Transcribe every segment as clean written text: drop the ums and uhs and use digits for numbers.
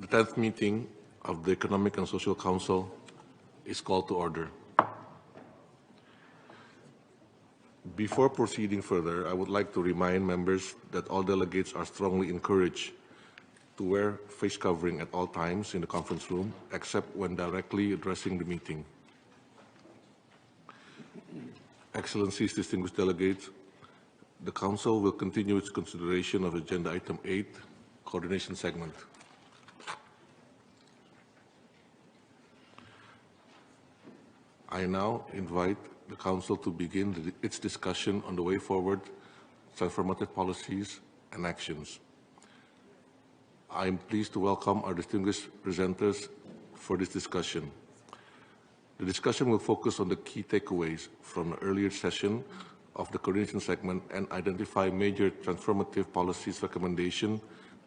The 10th meeting of the Economic and Social Council is called to order. Before proceeding further, I would like to remind members that all delegates are strongly encouraged to wear face covering at all times in the conference room, except when directly addressing the meeting. Excellencies, distinguished delegates, the Council will continue its consideration of Agenda Item 8, Coordination Segment. I now invite the Council to begin its discussion on the way forward, transformative policies and actions. I am pleased to welcome our distinguished presenters for this discussion. The discussion will focus on the key takeaways from the earlier session of the coordination segment and identify major transformative policies recommendation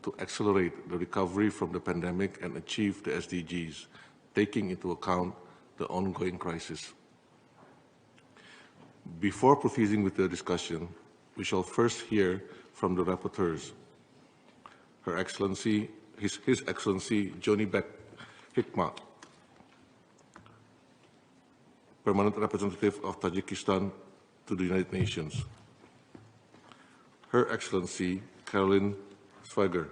to accelerate the recovery from the pandemic and achieve the SDGs, taking into account the ongoing crisis. Before proceeding with the discussion, we shall first hear from the rapporteurs. His Excellency Johnny Beck Hikmat, Permanent Representative of Tajikistan to the United Nations. Her Excellency Caroline Swager,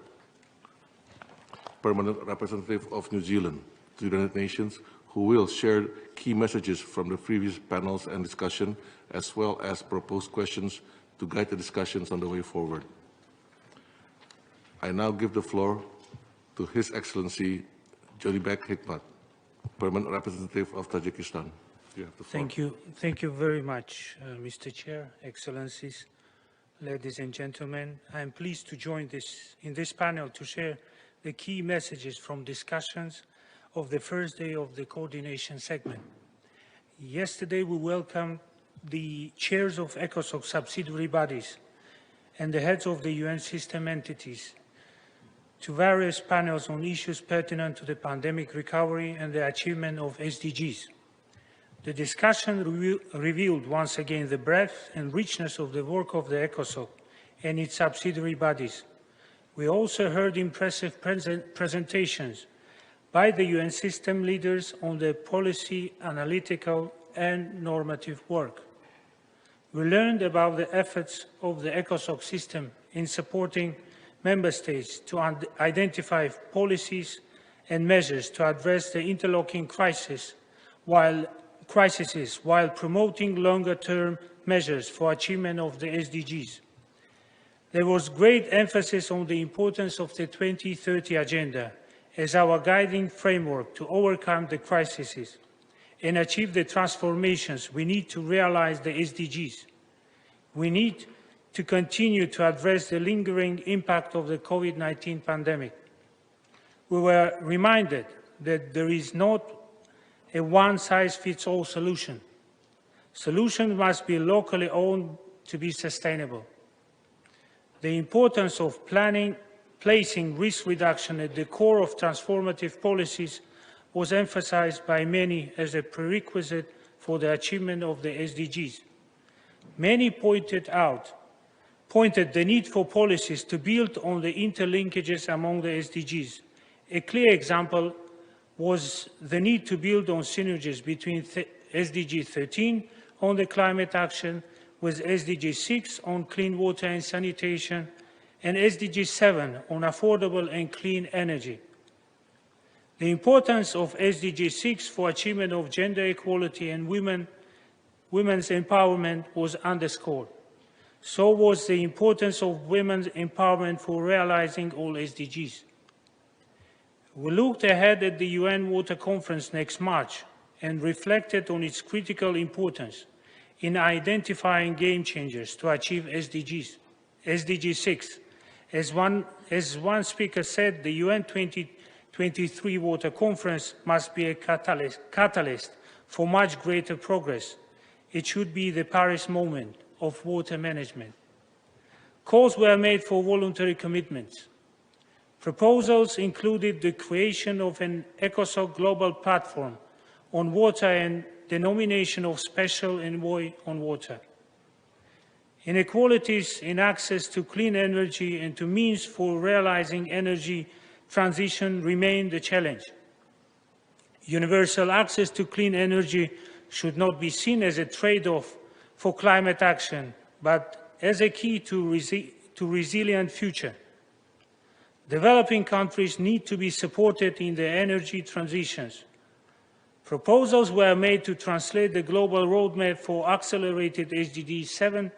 Permanent Representative of New Zealand to the United Nations, who will share key messages from the previous panels and discussion, as well as propose questions to guide the discussions on the way forward. I now give the floor to His Excellency Johnny Beck Hikmat, Permanent Representative of Tajikistan. You have the floor. Thank you very much, Mr. Chair, Excellencies, ladies and gentlemen. I am pleased to join in this panel to share the key messages from discussions of the first day of the coordination segment. Yesterday, we welcomed the chairs of ECOSOC subsidiary bodies and the heads of the UN system entities to various panels on issues pertinent to the pandemic recovery and the achievement of SDGs. The discussion revealed once again the breadth and richness of the work of the ECOSOC and its subsidiary bodies. We also heard impressive presentations by the UN system leaders on their policy, analytical and normative work. We learned about the efforts of the ECOSOC system in supporting member states to identify policies and measures to address the interlocking crises while promoting longer-term measures for achievement of the SDGs. There was great emphasis on the importance of the 2030 Agenda as our guiding framework to overcome the crises and achieve the transformations we need to realize the SDGs. We need to continue to address the lingering impact of the COVID-19 pandemic. We were reminded that there is not a one-size-fits-all solution. Solutions must be locally owned to be sustainable. The importance of placing risk reduction at the core of transformative policies was emphasized by many as a prerequisite for the achievement of the SDGs. Many pointed the need for policies to build on the interlinkages among the SDGs. A clear example was the need to build on synergies between SDG 13 on the climate action with SDG 6 on clean water and sanitation and SDG 7 on affordable and clean energy. The importance of SDG 6 for achievement of gender equality and women's empowerment was underscored. So was the importance of women's empowerment for realizing all SDGs. We looked ahead at the UN Water Conference next March and reflected on its critical importance in identifying game changers to achieve SDGs. SDG 6, as one speaker said, the UN 2023 Water Conference must be a catalyst for much greater progress. It should be the Paris moment of water management. Calls were made for voluntary commitments. Proposals included the creation of an ECOSOC global platform on water and the nomination of special envoy on water. Inequalities in access to clean energy and to means for realizing energy transition remain the challenge. Universal access to clean energy should not be seen as a trade-off for climate action, but as a key to resilient future. Developing countries need to be supported in their energy transitions. Proposals were made to translate the global roadmap for accelerated SDG 7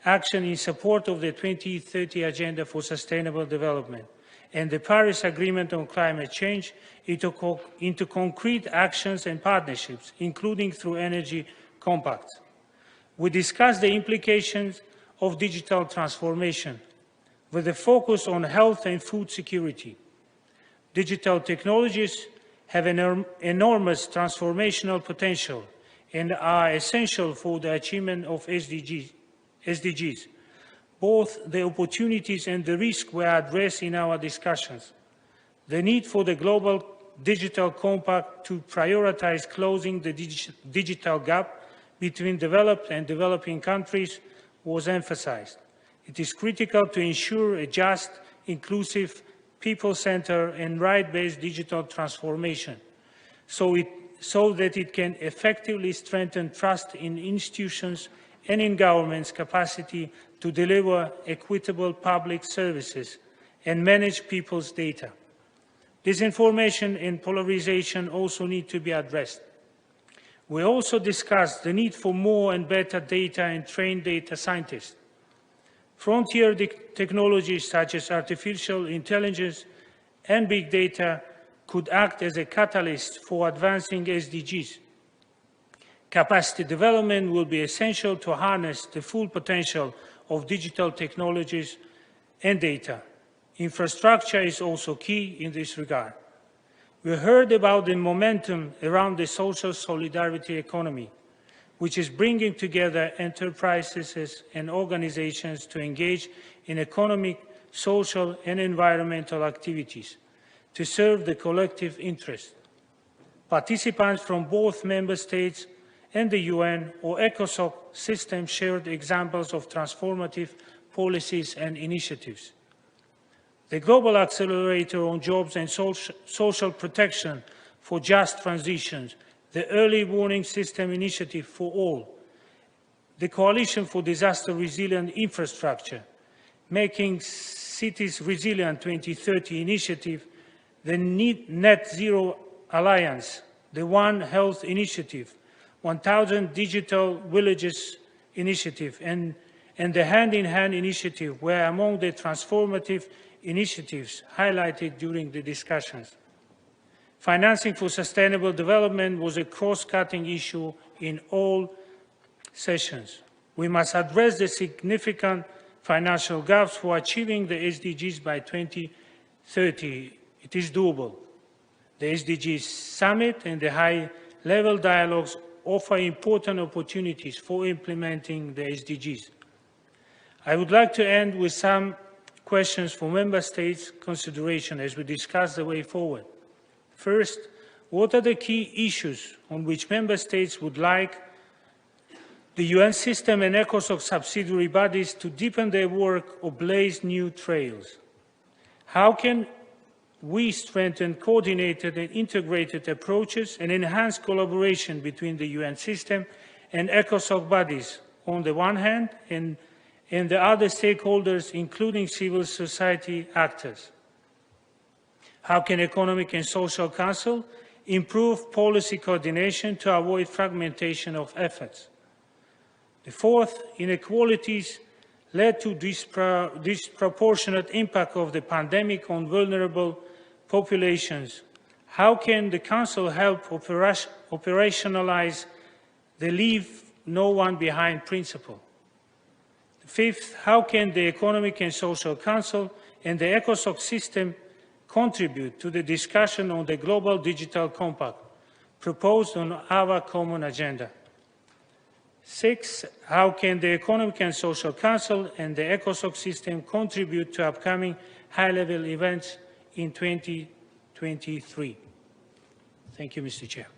action in support of the 2030 Agenda for Sustainable Development and the Paris Agreement on Climate Change into concrete actions and partnerships, including through energy compacts. We discussed the implications of digital transformation, with a focus on health and food security. Digital technologies have an enormous transformational potential and are essential for the achievement of SDGs. Both the opportunities and the risks were addressed in our discussions. The need for the global digital compact to prioritize closing the digital gap between developed and developing countries was emphasized. It is critical to ensure a just, inclusive, people-centered and right-based digital transformation so that it can effectively strengthen trust in institutions and in government's capacity to deliver equitable public services and manage people's data. Disinformation and polarization also need to be addressed. We also discussed the need for more and better data and trained data scientists. Frontier technologies such as artificial intelligence and big data could act as a catalyst for advancing SDGs. Capacity development will be essential to harness the full potential of digital technologies and data. Infrastructure is also key in this regard. We heard about the momentum around the social solidarity economy, which is bringing together enterprises and organizations to engage in economic, social, and environmental activities to serve the collective interest. Participants from both member states and the UN or ECOSOC system shared examples of transformative policies and initiatives. The Global Accelerator on Jobs and Social Protection for Just Transitions, the Early Warning System Initiative for All, the Coalition for Disaster Resilient Infrastructure, Making Cities Resilient 2030 Initiative, the Net Zero Alliance, the One Health Initiative, 1,000 Digital Villages Initiative, and the Hand in Hand Initiative were among the transformative initiatives highlighted during the discussions. Financing for sustainable development was a cross-cutting issue in all sessions. We must address the significant financial gaps for achieving the SDGs by 2030. It is doable. The SDGs Summit and the high-level dialogues offer important opportunities for implementing the SDGs. I would like to end with some questions for Member States' consideration as we discuss the way forward. First, what are the key issues on which Member States would like the UN system and ECOSOC subsidiary bodies to deepen their work or blaze new trails? How can we strengthen coordinated and integrated approaches and enhance collaboration between the UN system and ECOSOC bodies on the one hand and the other stakeholders, including civil society actors? How can Economic and Social Council improve policy coordination to avoid fragmentation of efforts? The fourth, inequalities led to disproportionate impact of the pandemic on vulnerable populations. How can the Council help operationalize the leave no one behind principle? Fifth, how can the Economic and Social Council and the ECOSOC system contribute to the discussion on the Global Digital Compact proposed on our common agenda? Six, how can the Economic and Social Council and the ECOSOC system contribute to upcoming high-level events in 2023? Thank you, Mr. Chair.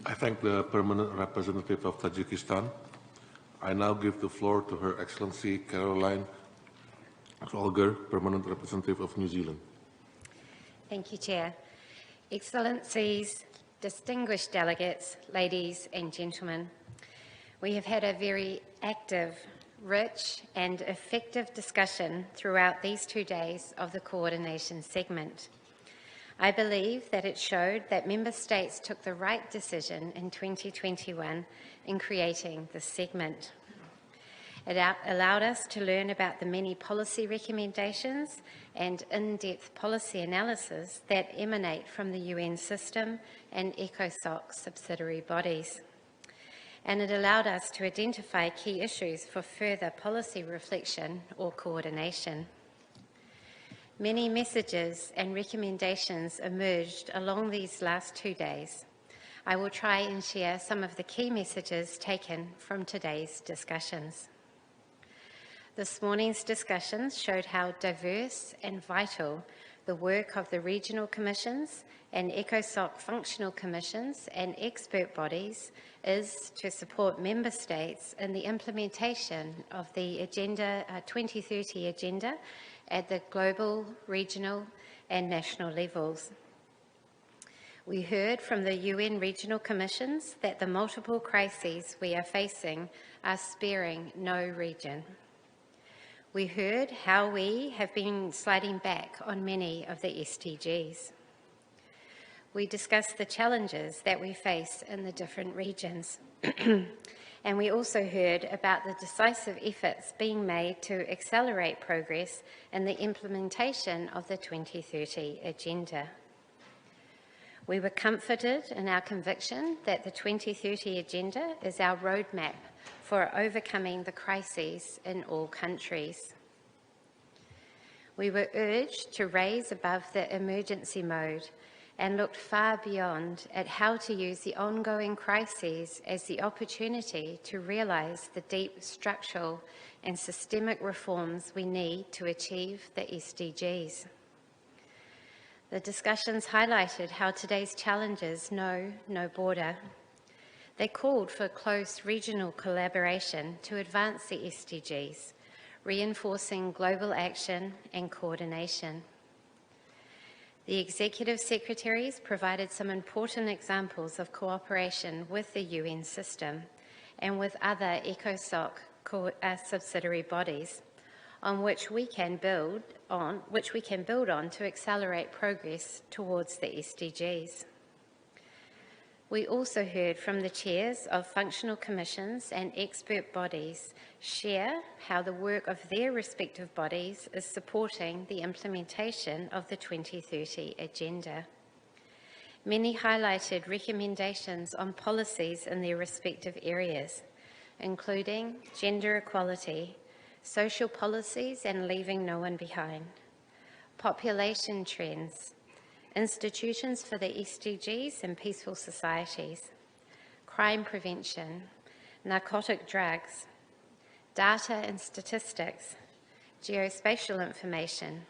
I thank the Permanent Representative of Tajikistan. I now give the floor to Her Excellency Caroline Olger, Permanent Representative of New Zealand. Thank you, Chair. Excellencies, distinguished delegates, ladies and gentlemen, we have had a very active, rich and effective discussion throughout these 2 days of the coordination segment. I believe that it showed that Member States took the right decision in 2021 in creating this segment. It allowed us to learn about the many policy recommendations and in-depth policy analysis that emanate from the UN system and ECOSOC subsidiary bodies. And it allowed us to identify key issues for further policy reflection or coordination. Many messages and recommendations emerged along these last 2 days. I will try and share some of the key messages taken from today's discussions. This morning's discussions showed how diverse and vital the work of the regional commissions and ECOSOC functional commissions and expert bodies is to support Member States in the implementation of the 2030 Agenda at the global, regional and national levels. We heard from the UN regional commissions that the multiple crises we are facing are sparing no region. We heard how we have been sliding back on many of the SDGs. We discussed the challenges that we face in the different regions. And we also heard about the decisive efforts being made to accelerate progress in the implementation of the 2030 Agenda. We were comforted in our conviction that the 2030 Agenda is our roadmap for overcoming the crises in all countries. We were urged to raise above the emergency mode and looked far beyond at how to use the ongoing crises as the opportunity to realise the deep structural and systemic reforms we need to achieve the SDGs. The discussions highlighted how today's challenges know no border. They called for close regional collaboration to advance the SDGs, reinforcing global action and coordination. The Executive Secretaries provided some important examples of cooperation with the UN system and with other ECOSOC subsidiary bodies, on which we can build on to accelerate progress towards the SDGs. We also heard from the chairs of functional commissions and expert bodies share how the work of their respective bodies is supporting the implementation of the 2030 Agenda. Many highlighted recommendations on policies in their respective areas, including gender equality, social policies and leaving no one behind, population trends, institutions for the SDGs and peaceful societies, crime prevention, narcotic drugs, data and statistics, geospatial information,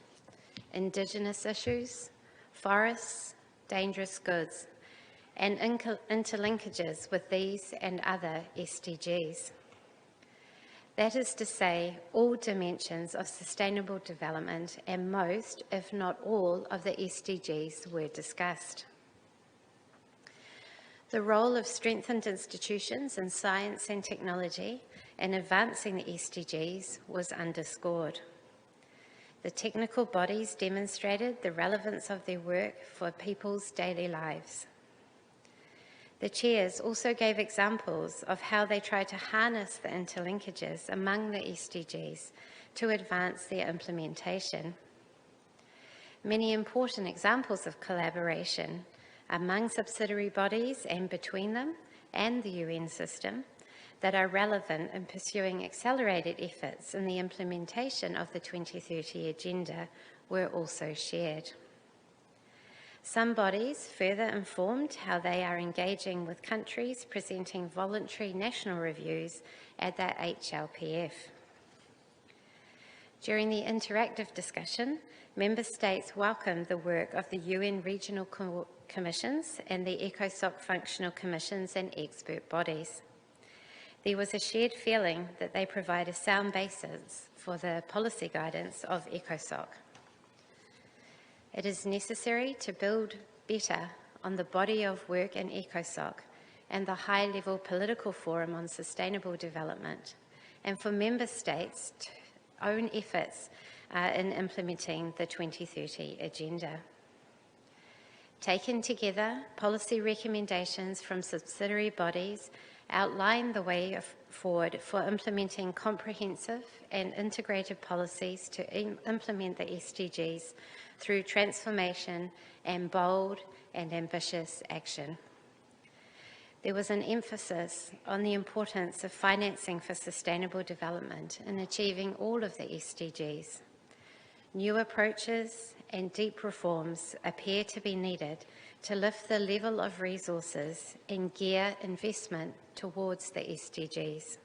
Indigenous issues, forests, dangerous goods, and interlinkages with these and other SDGs. That is to say, all dimensions of sustainable development and most, if not all, of the SDGs were discussed. The role of strengthened institutions in science and technology in advancing the SDGs was underscored. The technical bodies demonstrated the relevance of their work for people's daily lives. The chairs also gave examples of how they try to harness the interlinkages among the SDGs to advance their implementation. Many important examples of collaboration among subsidiary bodies and between them and the UN system that are relevant in pursuing accelerated efforts in the implementation of the 2030 Agenda were also shared. Some bodies further informed how they are engaging with countries presenting voluntary national reviews at the HLPF. During the interactive discussion, Member States welcomed the work of the UN regional commissions and the ECOSOC functional commissions and expert bodies. there was a shared feeling that they provide a sound basis for the policy guidance of ECOSOC. It is necessary to build better on the body of work in ECOSOC and the high-level political forum on sustainable development, and for member states to own efforts in implementing the 2030 agenda. Taken together, policy recommendations from subsidiary bodies outline the way forward for implementing comprehensive and integrated policies to implement the SDGs through transformation and bold and ambitious action. There was an emphasis on the importance of financing for sustainable development in achieving all of the SDGs. New approaches and deep reforms appear to be needed to lift the level of resources and gear investment towards the SDGs.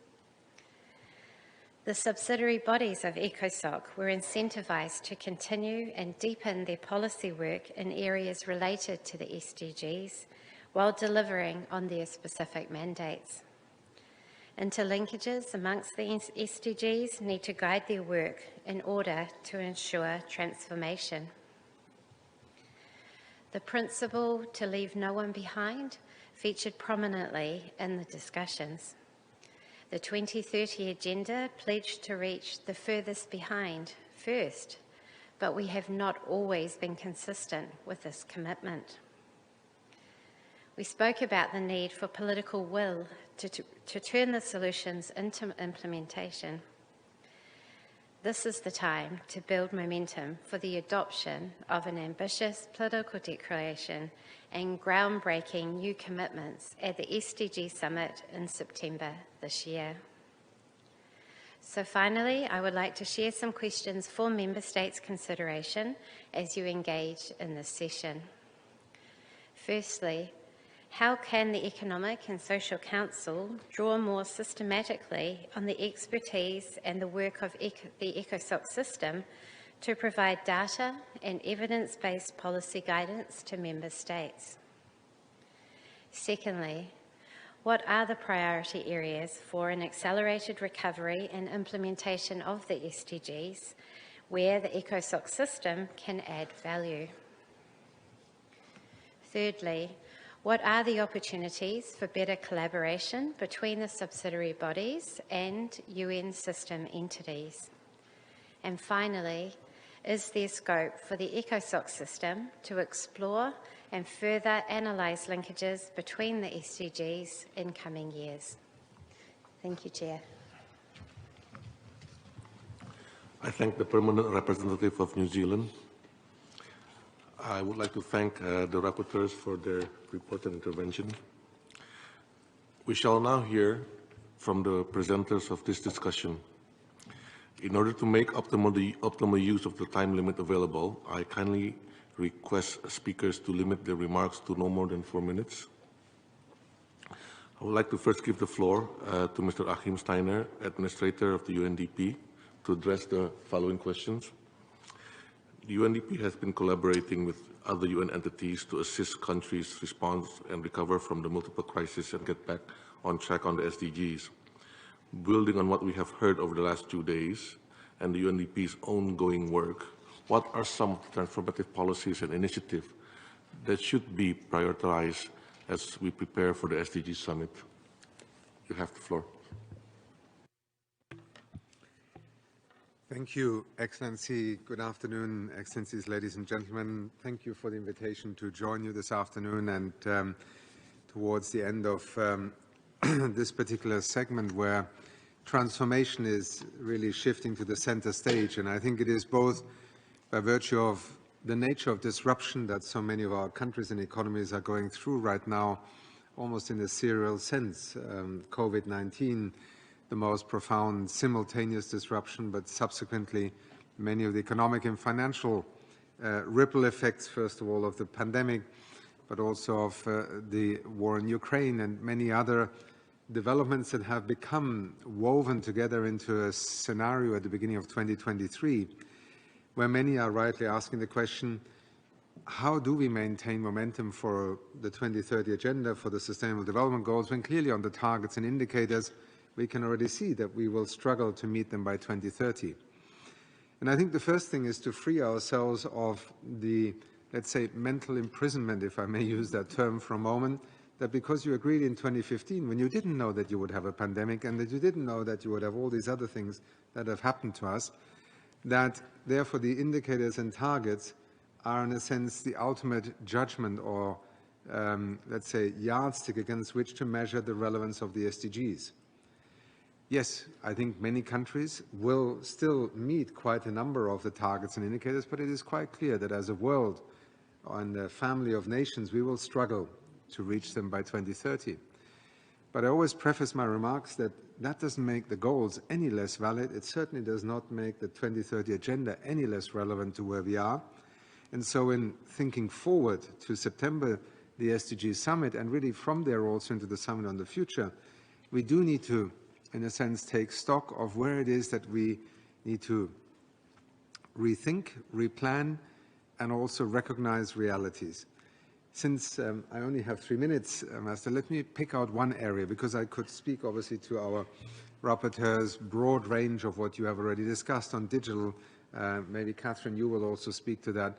The subsidiary bodies of ECOSOC were incentivised to continue and deepen their policy work in areas related to the SDGs while delivering on their specific mandates. Interlinkages amongst the SDGs need to guide their work in order to ensure transformation. The principle to leave no one behind featured prominently in the discussions. The 2030 agenda pledged to reach the furthest behind first, but we have not always been consistent with this commitment. We spoke about the need for political will to turn the solutions into implementation. This is the time to build momentum for the adoption of an ambitious political declaration and groundbreaking new commitments at the SDG Summit in September this year. So finally, I would like to share some questions for Member States' consideration as you engage in this session. Firstly, how can the Economic and Social Council draw more systematically on the expertise and the work of the ECOSOC system to provide data and evidence-based policy guidance to Member States? Secondly, what are the priority areas for an accelerated recovery and implementation of the SDGs where the ECOSOC system can add value? Thirdly, what are the opportunities for better collaboration between the subsidiary bodies and UN system entities? And finally, is there scope for the ECOSOC system to explore and further analyse linkages between the SDGs in coming years? Thank you, Chair. I thank the Permanent Representative of New Zealand. I would like to thank the rapporteurs for their report and intervention. We shall now hear from the presenters of this discussion. In order to make optimal use of the time limit available, I kindly request speakers to limit their remarks to no more than 4 minutes. I would like to first give the floor to Mr. Achim Steiner, Administrator of the UNDP, to address the following questions. The UNDP has been collaborating with other UN entities to assist countries respond and recover from the multiple crises and get back on track on the SDGs. Building on what we have heard over the last 2 days and the UNDP's ongoing work, what are some transformative policies and initiatives that should be prioritized as we prepare for the SDG Summit? You have the floor. Thank you, Excellency. Good afternoon, Excellencies, ladies and gentlemen. Thank you for the invitation to join you this afternoon and towards the end of this particular segment where transformation is really shifting to the center stage. And I think it is both by virtue of the nature of disruption that so many of our countries and economies are going through right now, almost in a serial sense. COVID-19, the most profound simultaneous disruption, but subsequently many of the economic and financial ripple effects, first of all, of the pandemic, but also of the war in Ukraine and many other developments that have become woven together into a scenario at the beginning of 2023, where many are rightly asking the question, how do we maintain momentum for the 2030 agenda, for the Sustainable Development Goals, when clearly on the targets and indicators we can already see that we will struggle to meet them by 2030. And I think the first thing is to free ourselves of the, let's say, mental imprisonment, if I may use that term for a moment, that because you agreed in 2015, when you didn't know that you would have a pandemic and that you didn't know that you would have all these other things that have happened to us, that therefore the indicators and targets are in a sense the ultimate judgment or, let's say, yardstick against which to measure the relevance of the SDGs. Yes, I think many countries will still meet quite a number of the targets and indicators, but it is quite clear that as a world and a family of nations, we will struggle to reach them by 2030. But I always preface my remarks that that doesn't make the goals any less valid. It certainly does not make the 2030 agenda any less relevant to where we are. And so in thinking forward to September, the SDG summit, and really from there also into the summit on the future, we do need to, in a sense, take stock of where it is that we need to rethink, replan, and also recognize realities. Since I only have 3 minutes, Master, let me pick out one area, because I could speak obviously to our rapporteurs' broad range of what you have already discussed on digital. Maybe Catherine, you will also speak to that,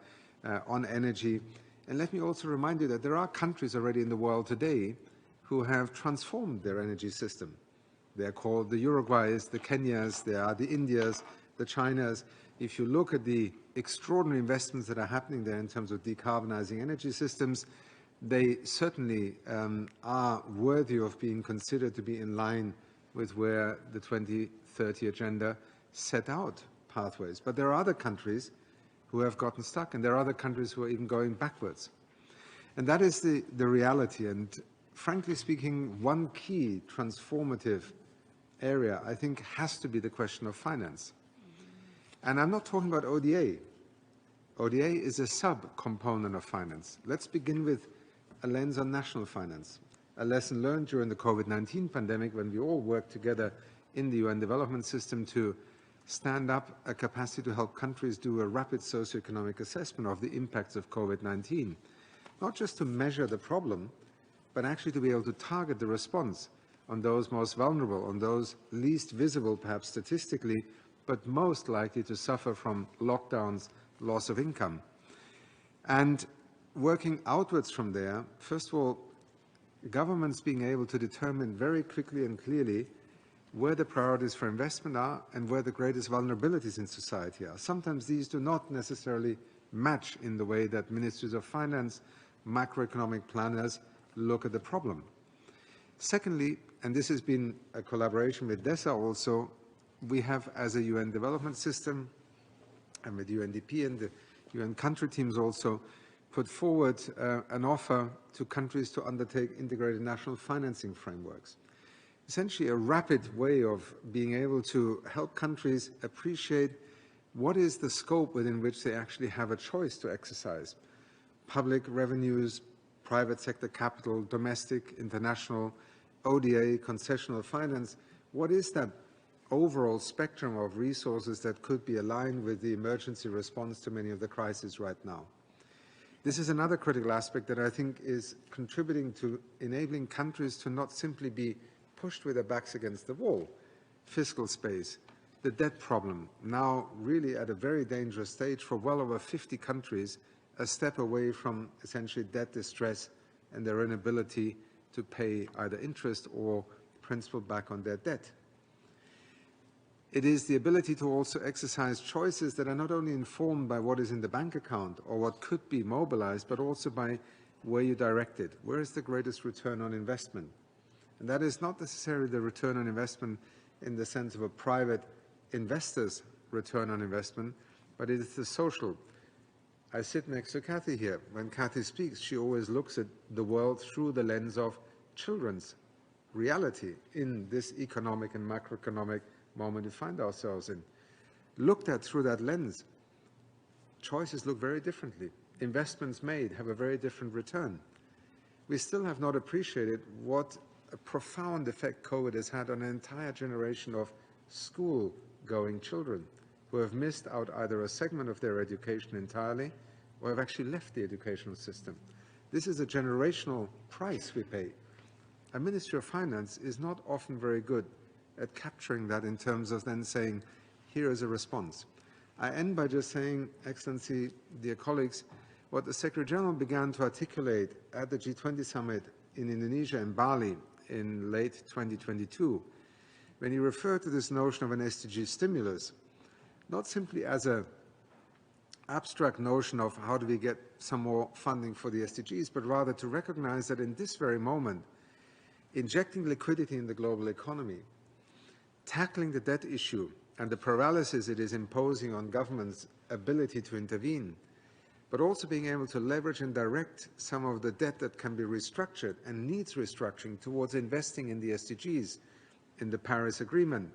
on energy. And let me also remind you that there are countries already in the world today who have transformed their energy system. They're called the Uruguays, the Kenyas, there are the Indias, the Chinas. If you look at the extraordinary investments that are happening there in terms of decarbonizing energy systems, they certainly are worthy of being considered to be in line with where the 2030 agenda set out pathways. But there are other countries who have gotten stuck, and there are other countries who are even going backwards. And that is the reality. And frankly speaking, one key transformative area, I think, has to be the question of finance. And I'm not talking about ODA. ODA is a sub-component of finance. Let's begin with a lens on national finance. A lesson learned during the COVID-19 pandemic, when we all worked together in the UN development system to stand up a capacity to help countries do a rapid socioeconomic assessment of the impacts of COVID-19. Not just to measure the problem, but actually to be able to target the response on those most vulnerable, on those least visible, perhaps statistically, but most likely to suffer from lockdowns, loss of income. And working outwards from there, first of all, governments being able to determine very quickly and clearly where the priorities for investment are and where the greatest vulnerabilities in society are. Sometimes these do not necessarily match in the way that ministries of finance, macroeconomic planners look at the problem. Secondly, and this has been a collaboration with DESA also, we have as a UN development system and with UNDP and the UN country teams also put forward an offer to countries to undertake integrated national financing frameworks. Essentially a rapid way of being able to help countries appreciate what is the scope within which they actually have a choice to exercise. Public revenues, private sector capital, domestic, international, ODA, concessional finance. What is that overall spectrum of resources that could be aligned with the emergency response to many of the crises right now? This is another critical aspect that I think is contributing to enabling countries to not simply be pushed with their backs against the wall. Fiscal space, the debt problem, now really at a very dangerous stage for well over 50 countries, a step away from essentially debt distress and their inability to pay either interest or principal back on their debt. It is the ability to also exercise choices that are not only informed by what is in the bank account or what could be mobilized, but also by where you direct it. Where is the greatest return on investment? And that is not necessarily the return on investment in the sense of a private investor's return on investment, but it is the social. I sit next to Kathy here. When Kathy speaks, she always looks at the world through the lens of children's reality in this economic and macroeconomic moment we find ourselves in. Looked at through that lens, choices look very differently. Investments made have a very different return. We still have not appreciated what a profound effect COVID has had on an entire generation of school-going children who have missed out either a segment of their education entirely or have actually left the educational system. This is a generational price we pay. A Ministry of Finance is not often very good at capturing that in terms of then saying, here is a response. I end by just saying, Excellency, dear colleagues, what the Secretary General began to articulate at the G20 summit in Indonesia and Bali in late 2022, when he referred to this notion of an SDG stimulus, not simply as an abstract notion of how do we get some more funding for the SDGs, but rather to recognize that in this very moment, injecting liquidity in the global economy, tackling the debt issue and the paralysis it is imposing on governments' ability to intervene, but also being able to leverage and direct some of the debt that can be restructured and needs restructuring towards investing in the SDGs, in the Paris Agreement,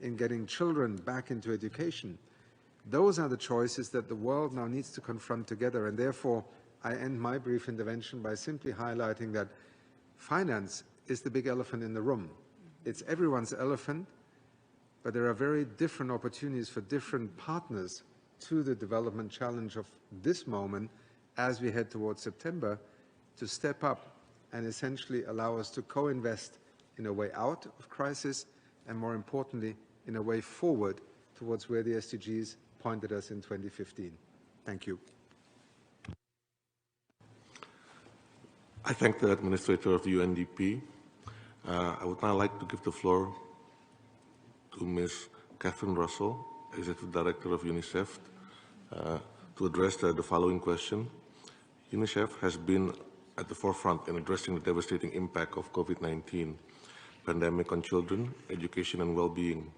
in getting children back into education. Those are the choices that the world now needs to confront together, and therefore I end my brief intervention by simply highlighting that finance is the big elephant in the room. It's everyone's elephant, but there are very different opportunities for different partners to the development challenge of this moment as we head towards September to step up and essentially allow us to co-invest in a way out of crisis and, more importantly, in a way forward towards where the SDGs pointed us in 2015. Thank you. I thank the Administrator of the UNDP. I would now like to give the floor to Ms. Catherine Russell, Executive Director of UNICEF, to address the following question. UNICEF has been at the forefront in addressing the devastating impact of COVID-19 pandemic on children, education and well-being.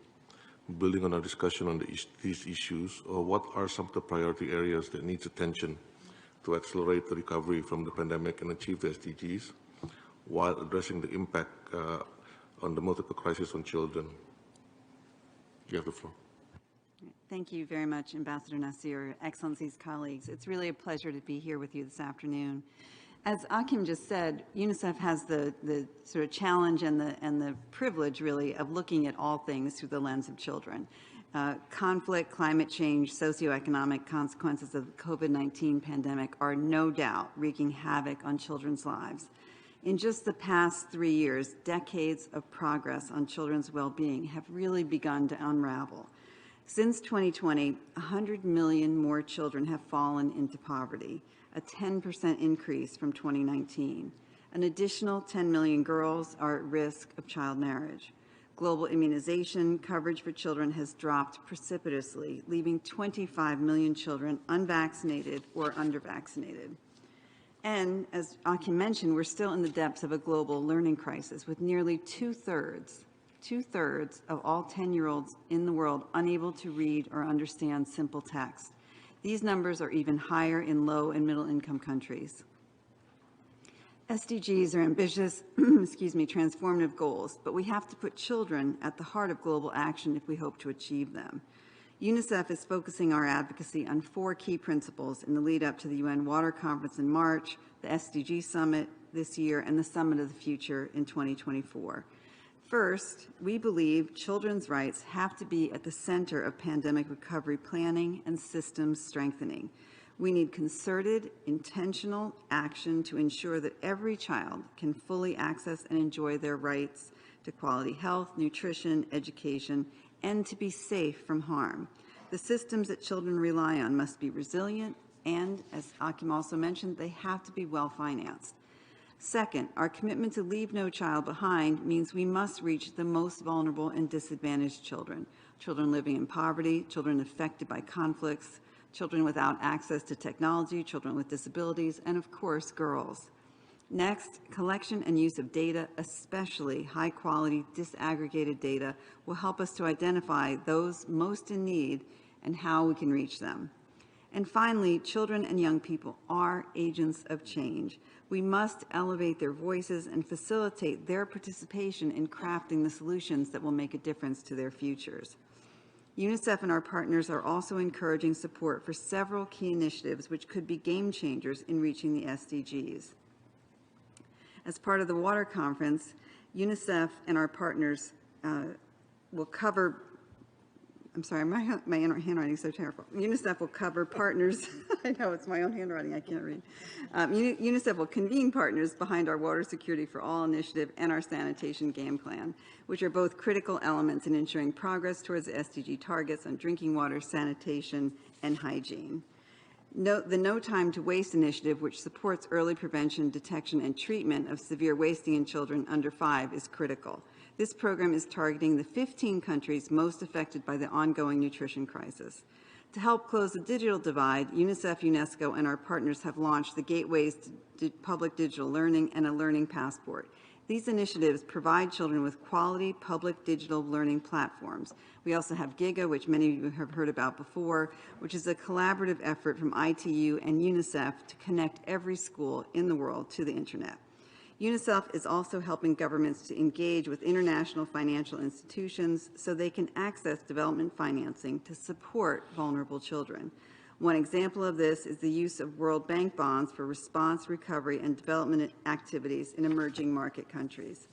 Building on our discussion on these issues, what are some of the priority areas that needs attention to accelerate the recovery from the pandemic and achieve the SDGs, while addressing the impact on the multiple crises on children? You have the floor. Thank you very much, Ambassador Nasir, Excellencies, colleagues. It's really a pleasure to be here with you this afternoon. As Akim just said, UNICEF has the sort of challenge and the privilege, really, of looking at all things through the lens of children. Conflict, climate change, socioeconomic consequences of the COVID-19 pandemic are no doubt wreaking havoc on children's lives. In just the past 3 years, decades of progress on children's well-being have really begun to unravel. Since 2020, 100 million more children have fallen into poverty, a 10% increase from 2019. An additional 10 million girls are at risk of child marriage. Global immunization coverage for children has dropped precipitously, leaving 25 million children unvaccinated or undervaccinated. And as Akim mentioned, we're still in the depths of a global learning crisis, with nearly two-thirds of all 10-year-olds in the world unable to read or understand simple text. These numbers are even higher in low and middle income countries. SDGs are ambitious, transformative goals, but we have to put children at the heart of global action if we hope to achieve them. UNICEF is focusing our advocacy on 4 key principles in the lead up to the UN Water Conference in March, the SDG Summit this year, and the Summit of the Future in 2024. First, we believe children's rights have to be at the center of pandemic recovery planning and systems strengthening. We need concerted, intentional action to ensure that every child can fully access and enjoy their rights to quality health, nutrition, education, and to be safe from harm. The systems that children rely on must be resilient and, as Akim also mentioned, they have to be well financed. Second, our commitment to leave no child behind means we must reach the most vulnerable and disadvantaged children, children living in poverty, children affected by conflicts, children without access to technology, children with disabilities, and of course, girls. Next, collection and use of data, especially high-quality disaggregated data, will help us to identify those most in need and how we can reach them. And finally, children and young people are agents of change. We must elevate their voices and facilitate their participation in crafting the solutions that will make a difference to their futures. UNICEF and our partners are also encouraging support for several key initiatives which could be game changers in reaching the SDGs. As part of the Water Conference, UNICEF and our partners will cover I'm sorry, my handwriting is so terrible. UNICEF will cover partners, I know it's my own handwriting, I can't read. UNICEF will convene partners behind our Water Security for All initiative and our Sanitation Game Plan, which are both critical elements in ensuring progress towards the SDG targets on drinking water, sanitation, and hygiene. The No Time to Waste initiative, which supports early prevention, detection, and treatment of severe wasting in children under 5, is critical. This program is targeting the 15 countries most affected by the ongoing nutrition crisis. To help close the digital divide, UNICEF, UNESCO, and our partners have launched the Gateways to Public Digital Learning and a Learning Passport. These initiatives provide children with quality public digital learning platforms. We also have GIGA, which many of you have heard about before, which is a collaborative effort from ITU and UNICEF to connect every school in the world to the internet. UNICEF is also helping governments to engage with international financial institutions so they can access development financing to support vulnerable children. One example of this is the use of World Bank bonds for response, recovery, and development activities in emerging market countries.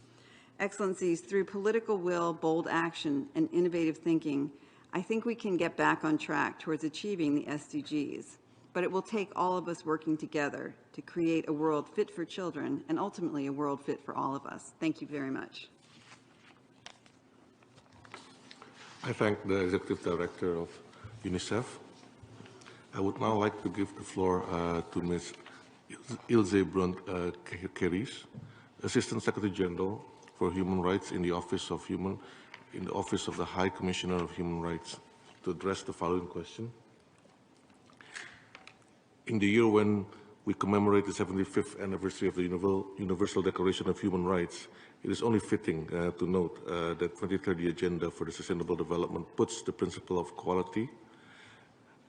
Excellencies, through political will, bold action, and innovative thinking, I think we can get back on track towards achieving the SDGs. But it will take all of us working together to create a world fit for children and ultimately a world fit for all of us. Thank you very much. I thank the Executive Director of UNICEF. I would now like to give the floor to Ms. Ilse Brunt-Keris, Assistant Secretary General for Human Rights in the Office of the High Commissioner of Human Rights, to address the following question. In the year when we commemorate the 75th anniversary of the Universal Declaration of Human Rights, it is only fitting to note that the 2030 Agenda for the Sustainable Development puts the principle of equality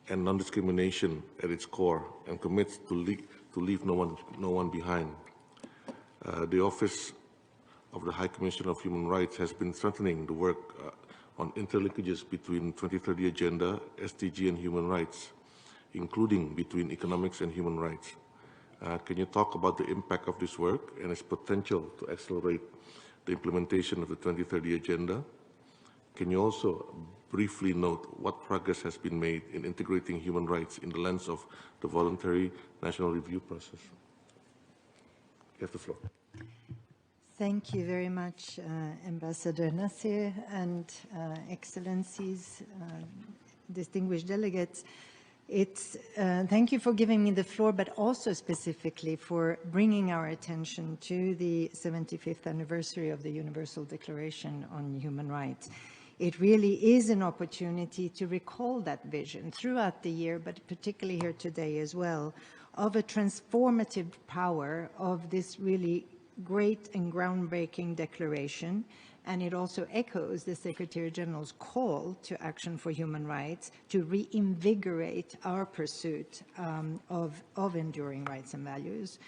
and non-discrimination at its core and commits to leave no one behind. The Office of the High Commissioner of Human Rights has been strengthening the work on interlinkages between 2030 Agenda, SDG, and human rights, including between economics and human rights. Can you talk about the impact of this work and its potential to accelerate the implementation of the 2030 Agenda? Can you also briefly note what progress has been made in integrating human rights in the lens of the voluntary national review process? You have the floor. Thank you very much, Ambassador Nasir and Excellencies, distinguished delegates. Thank you for giving me the floor, but also specifically for bringing our attention to the 75th anniversary of the Universal Declaration on Human Rights. It really is an opportunity to recall that vision throughout the year, but particularly here today as well, of a transformative power of this really great and groundbreaking declaration. And it also echoes the Secretary General's call to action for human rights to reinvigorate our pursuit of enduring rights and values.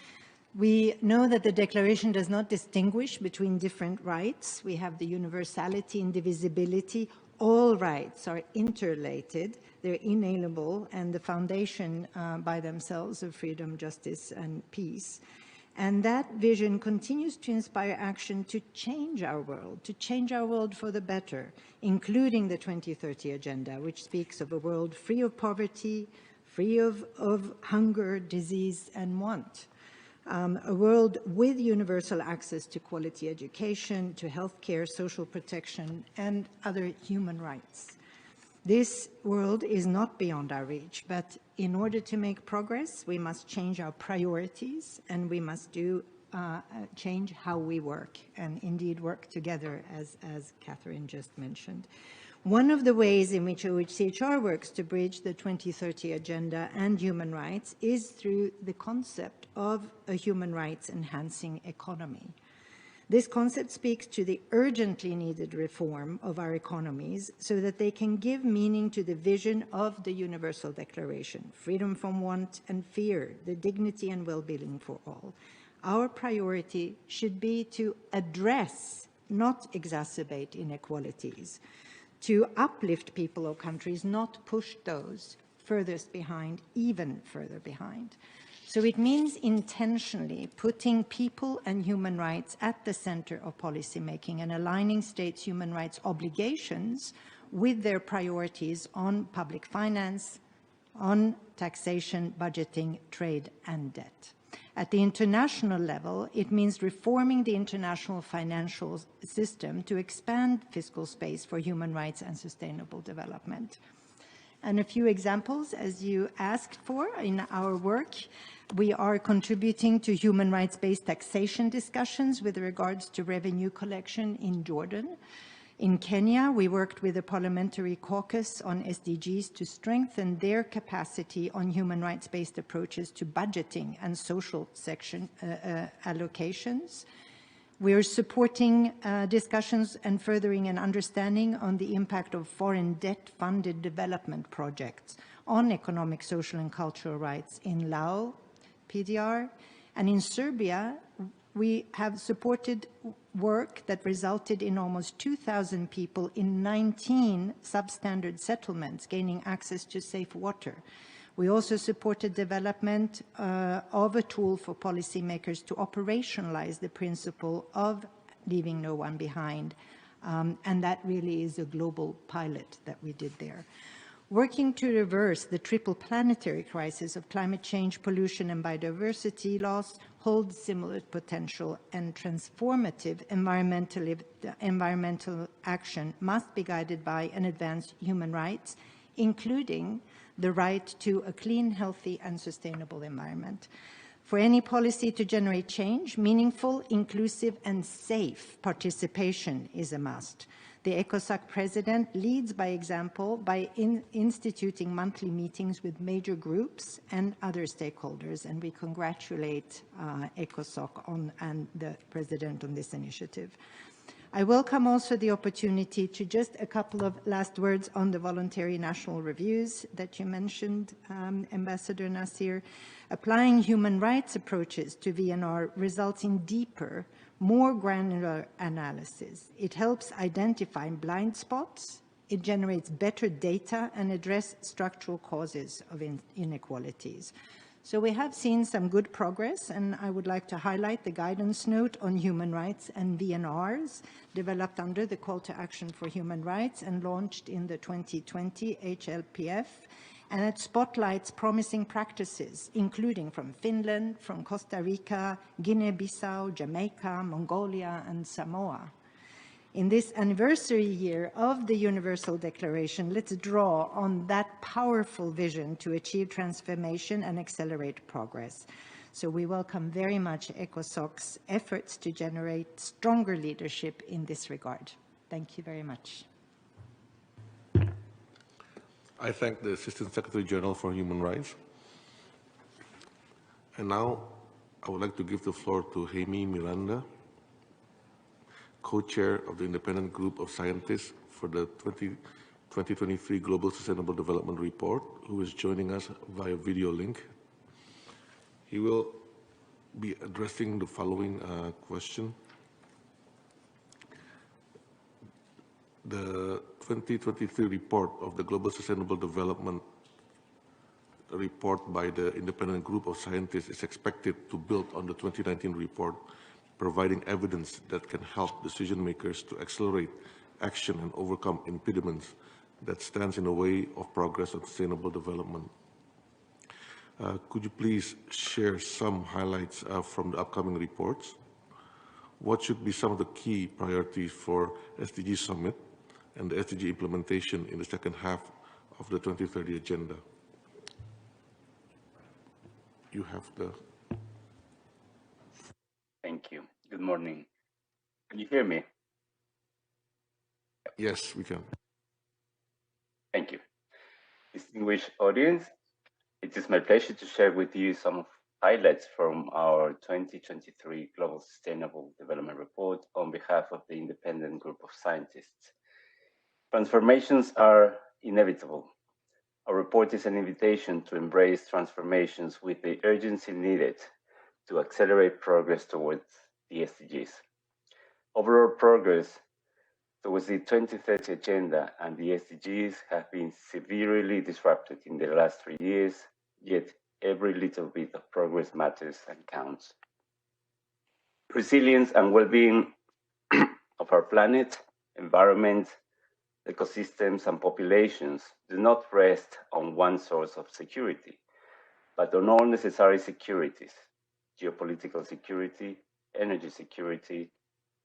We know that the declaration does not distinguish between different rights. We have the universality, indivisibility. All rights are interrelated. They're inalienable and the foundation by themselves of freedom, justice, and peace. And that vision continues to inspire action to change our world for the better, including the 2030 Agenda, which speaks of a world free of poverty, free of hunger, disease, and want. A world with universal access to quality education, to healthcare, social protection, and other human rights. This world is not beyond our reach, but in order to make progress, we must change our priorities and we must change how we work and indeed work together, as Catherine just mentioned. One of the ways in which OHCHR works to bridge the 2030 Agenda and human rights is through the concept of a human rights enhancing economy. This concept speaks to the urgently needed reform of our economies so that they can give meaning to the vision of the Universal Declaration, freedom from want and fear, the dignity and well-being for all. Our priority should be to address, not exacerbate inequalities, to uplift people or countries, not push those furthest behind, even further behind. So it means intentionally putting people and human rights at the center of policymaking and aligning states' human rights obligations with their priorities on public finance, on taxation, budgeting, trade, and debt. At the international level, it means reforming the international financial system to expand fiscal space for human rights and sustainable development. And a few examples, as you asked for in our work, we are contributing to human rights-based taxation discussions with regards to revenue collection in Jordan. In Kenya, we worked with the Parliamentary Caucus on SDGs to strengthen their capacity on human rights-based approaches to budgeting and social section allocations. We are supporting discussions and furthering an understanding on the impact of foreign debt-funded development projects on economic, social, and cultural rights in Laos, PDR, and in Serbia, we have supported work that resulted in almost 2,000 people in 19 substandard settlements gaining access to safe water. We also supported development of a tool for policymakers to operationalize the principle of leaving no one behind. And that really is a global pilot that we did there. Working to reverse the triple planetary crisis of climate change, pollution, and biodiversity loss holds similar potential, and transformative environmental action must be guided by and advance human rights, including the right to a clean, healthy, and sustainable environment. For any policy to generate change, meaningful, inclusive, and safe participation is a must. The ECOSOC president leads by example by instituting monthly meetings with major groups and other stakeholders, and we congratulate ECOSOC and the president on this initiative. I welcome also the opportunity to just a couple of last words on the voluntary national reviews that you mentioned, Ambassador Nasir. Applying human rights approaches to VNR results in deeper, more granular analysis. It helps identify blind spots, it generates better data, and address structural causes of inequalities. So we have seen some good progress, and I would like to highlight the guidance note on human rights and VNRs developed under the Call to Action for Human Rights and launched in the 2020 HLPF, and it spotlights promising practices, including from Finland, from Costa Rica, Guinea-Bissau, Jamaica, Mongolia, and Samoa. In this anniversary year of the Universal Declaration, let's draw on that powerful vision to achieve transformation and accelerate progress. So we welcome very much ECOSOC's efforts to generate stronger leadership in this regard. Thank you very much. I thank the Assistant Secretary General for Human Rights. And now I would like to give the floor to Jaime Miranda, co-chair of the Independent Group of Scientists for the 2023 Global Sustainable Development Report, who is joining us via video link. He will be addressing the following question. The 2023 report of the Global Sustainable Development Report by the Independent Group of Scientists is expected to build on the 2019 report, providing evidence that can help decision makers to accelerate action and overcome impediments that stands in the way of progress and sustainable development. Could you please share some highlights from the upcoming reports? What should be some of the key priorities for SDG Summit and the SDG implementation in the second half of the 2030 agenda? You have the... Thank you. Good morning. Can you hear me? Yes, we can. Thank you. Distinguished audience, it is my pleasure to share with you some highlights from our 2023 Global Sustainable Development Report on behalf of the Independent Group of Scientists. Transformations are inevitable. Our report is an invitation to embrace transformations with the urgency needed to accelerate progress towards the SDGs. Overall progress towards the 2030 Agenda and the SDGs have been severely disrupted in the last 3 years, yet every little bit of progress matters and counts. Resilience and well-being of our planet, environment, Ecosystems and populations do not rest on one source of security, but on all necessary securities: geopolitical security, energy security,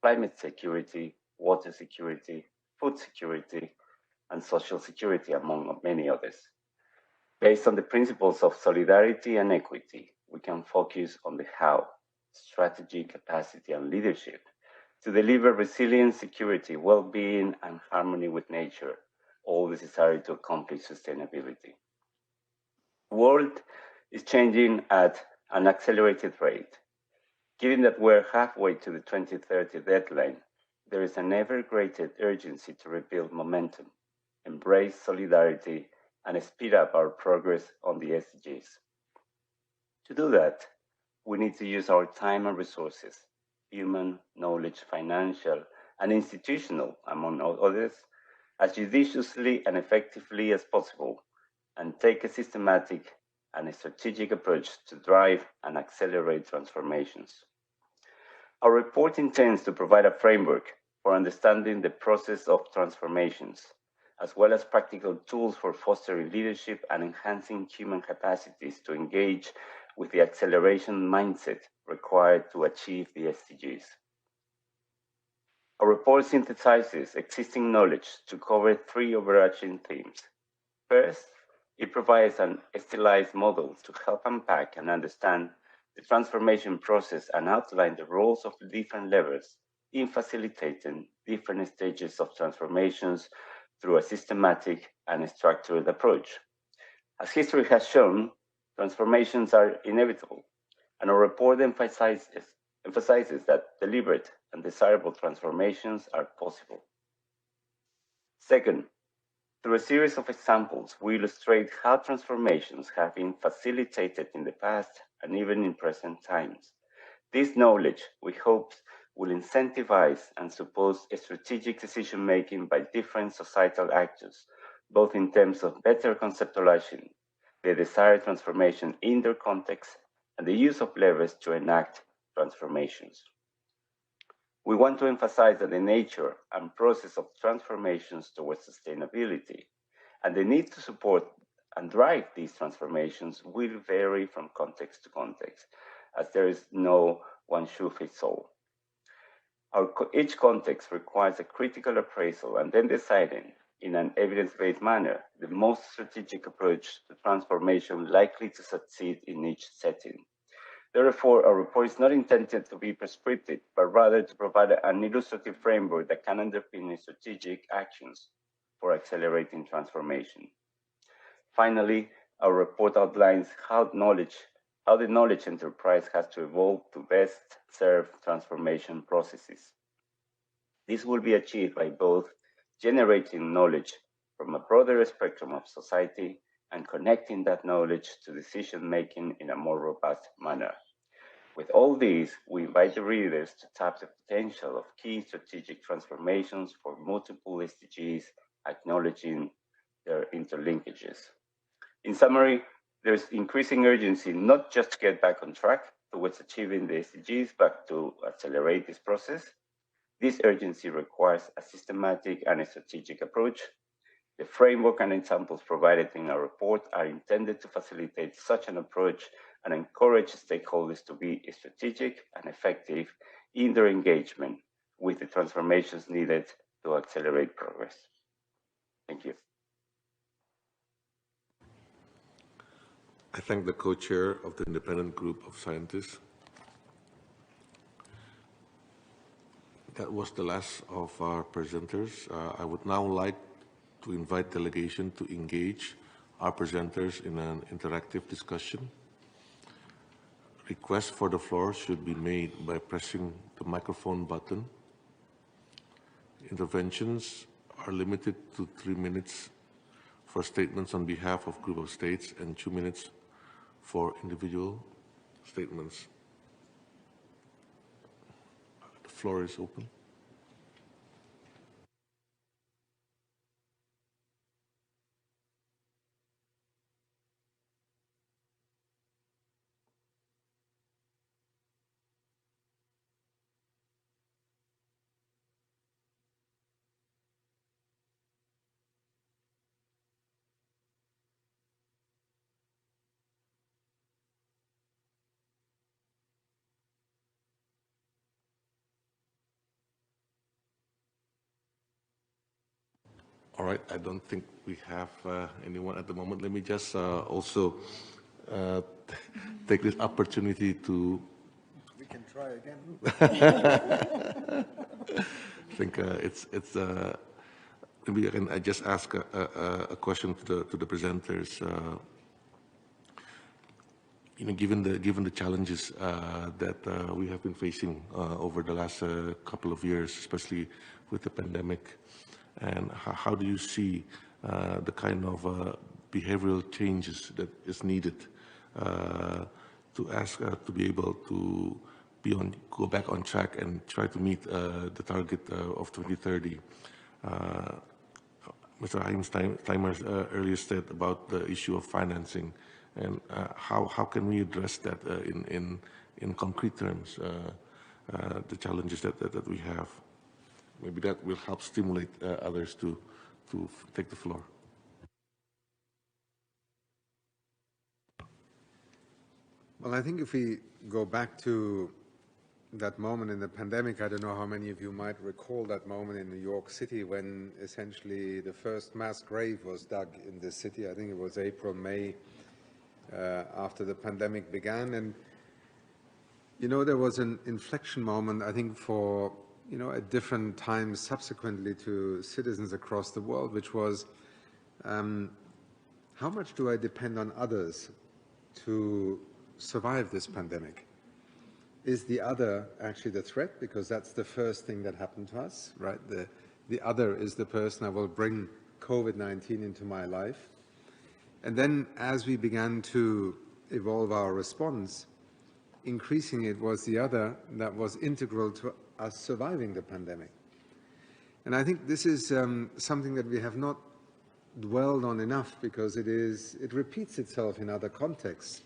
climate security, water security, food security, and social security, among many others. Based on the principles of solidarity and equity, we can focus on the how, strategy, capacity, and leadership to deliver resilience, security, well-being, and harmony with nature, all necessary to accomplish sustainability. The world is changing at an accelerated rate. Given that we're halfway to the 2030 deadline, there is an ever greater urgency to rebuild momentum, embrace solidarity, and speed up our progress on the SDGs. To do that, we need to use our time and resources, human, knowledge, financial, and institutional, among others, as judiciously and effectively as possible, and take a systematic and a strategic approach to drive and accelerate transformations. Our report intends to provide a framework for understanding the process of transformations, as well as practical tools for fostering leadership and enhancing human capacities to engage with the acceleration mindset required to achieve the SDGs. Our report synthesizes existing knowledge to cover three overarching themes. First, it provides an stylized model to help unpack and understand the transformation process and outline the roles of the different levels in facilitating different stages of transformations through a systematic and structured approach. As history has shown, transformations are inevitable, and our report emphasizes that deliberate and desirable transformations are possible. Second, through a series of examples, we illustrate how transformations have been facilitated in the past and even in present times. This knowledge, we hope, will incentivize and support strategic decision-making by different societal actors, both in terms of better conceptualizing the desired transformation in their context and the use of levers to enact transformations. We want to emphasize that the nature and process of transformations towards sustainability and the need to support and drive these transformations will vary from context to context, as there is no one-shoe-fits-all. Each context requires a critical appraisal and then deciding, in an evidence-based manner, the most strategic approach to transformation likely to succeed in each setting. Therefore, our report is not intended to be prescriptive, but rather to provide an illustrative framework that can underpin strategic actions for accelerating transformation. Finally, our report outlines how the knowledge enterprise has to evolve to best serve transformation processes. This will be achieved by both generating knowledge from a broader spectrum of society and connecting that knowledge to decision-making in a more robust manner. With all these, we invite the readers to tap the potential of key strategic transformations for multiple SDGs, acknowledging their interlinkages. In summary, there's increasing urgency not just to get back on track towards achieving the SDGs, but to accelerate this process. This urgency requires a systematic and a strategic approach. The framework and examples provided in our report are intended to facilitate such an approach and encourage stakeholders to be strategic and effective in their engagement with the transformations needed to accelerate progress. Thank you. I thank the co-chair of the independent group of scientists. That was the last of our presenters. I would now like to invite delegation to engage our presenters in an interactive discussion. Requests for the floor should be made by pressing the microphone button. Interventions are limited to 3 minutes for statements on behalf of group of states and 2 minutes for individual statements. The floor is open. All right, I don't think we have anyone at the moment. Let me just also take this opportunity to... We can try again. I think maybe I just ask a question to the presenters. Given the challenges that we have been facing over the last couple of years, especially with the pandemic, and how do you see the kind of behavioral changes that is needed to be able to go back on track and try to meet the target of 2030? Mr. Heimsteimer earlier said about the issue of financing, and how can we address that in concrete terms, the challenges that we have? Maybe that will help stimulate others to take the floor. Well, I think if we go back to that moment in the pandemic, I don't know how many of you might recall that moment in New York City when essentially the first mass grave was dug in the city. I think it was April, May, after the pandemic began. And, there was an inflection moment, I think, for, at different times subsequently to citizens across the world, which was, how much do I depend on others to survive this pandemic? Is the other actually the threat? Because that's the first thing that happened to us, right? The other is the person that will bring COVID-19 into my life. And then as we began to evolve our response, increasingly it was the other that was integral to us surviving the pandemic. And I think this is something that we have not dwelled on enough, because it repeats itself in other contexts.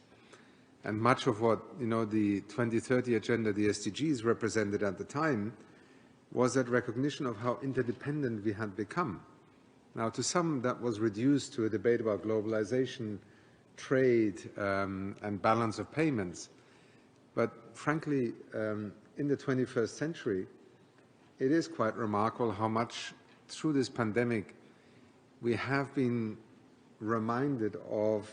And much of what, the 2030 agenda, the SDGs represented at the time, was that recognition of how interdependent we had become. Now, to some, that was reduced to a debate about globalization, trade, and balance of payments. But frankly, in the 21st century, it is quite remarkable how much through this pandemic we have been reminded of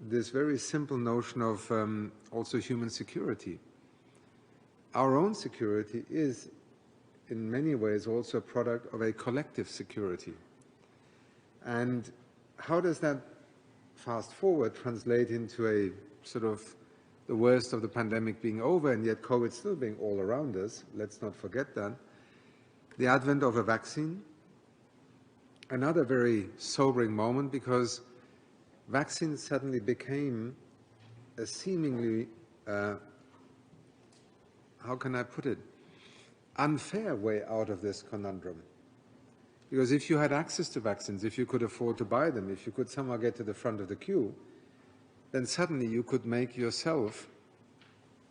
this very simple notion of also human security. Our own security is in many ways also a product of a collective security. And how does that fast forward translate into a sort of the worst of the pandemic being over and yet COVID still being all around us? Let's not forget that. The advent of a vaccine, another very sobering moment, because vaccines suddenly became a seemingly, how can I put it, unfair way out of this conundrum. Because if you had access to vaccines, if you could afford to buy them, if you could somehow get to the front of the queue, then suddenly you could make yourself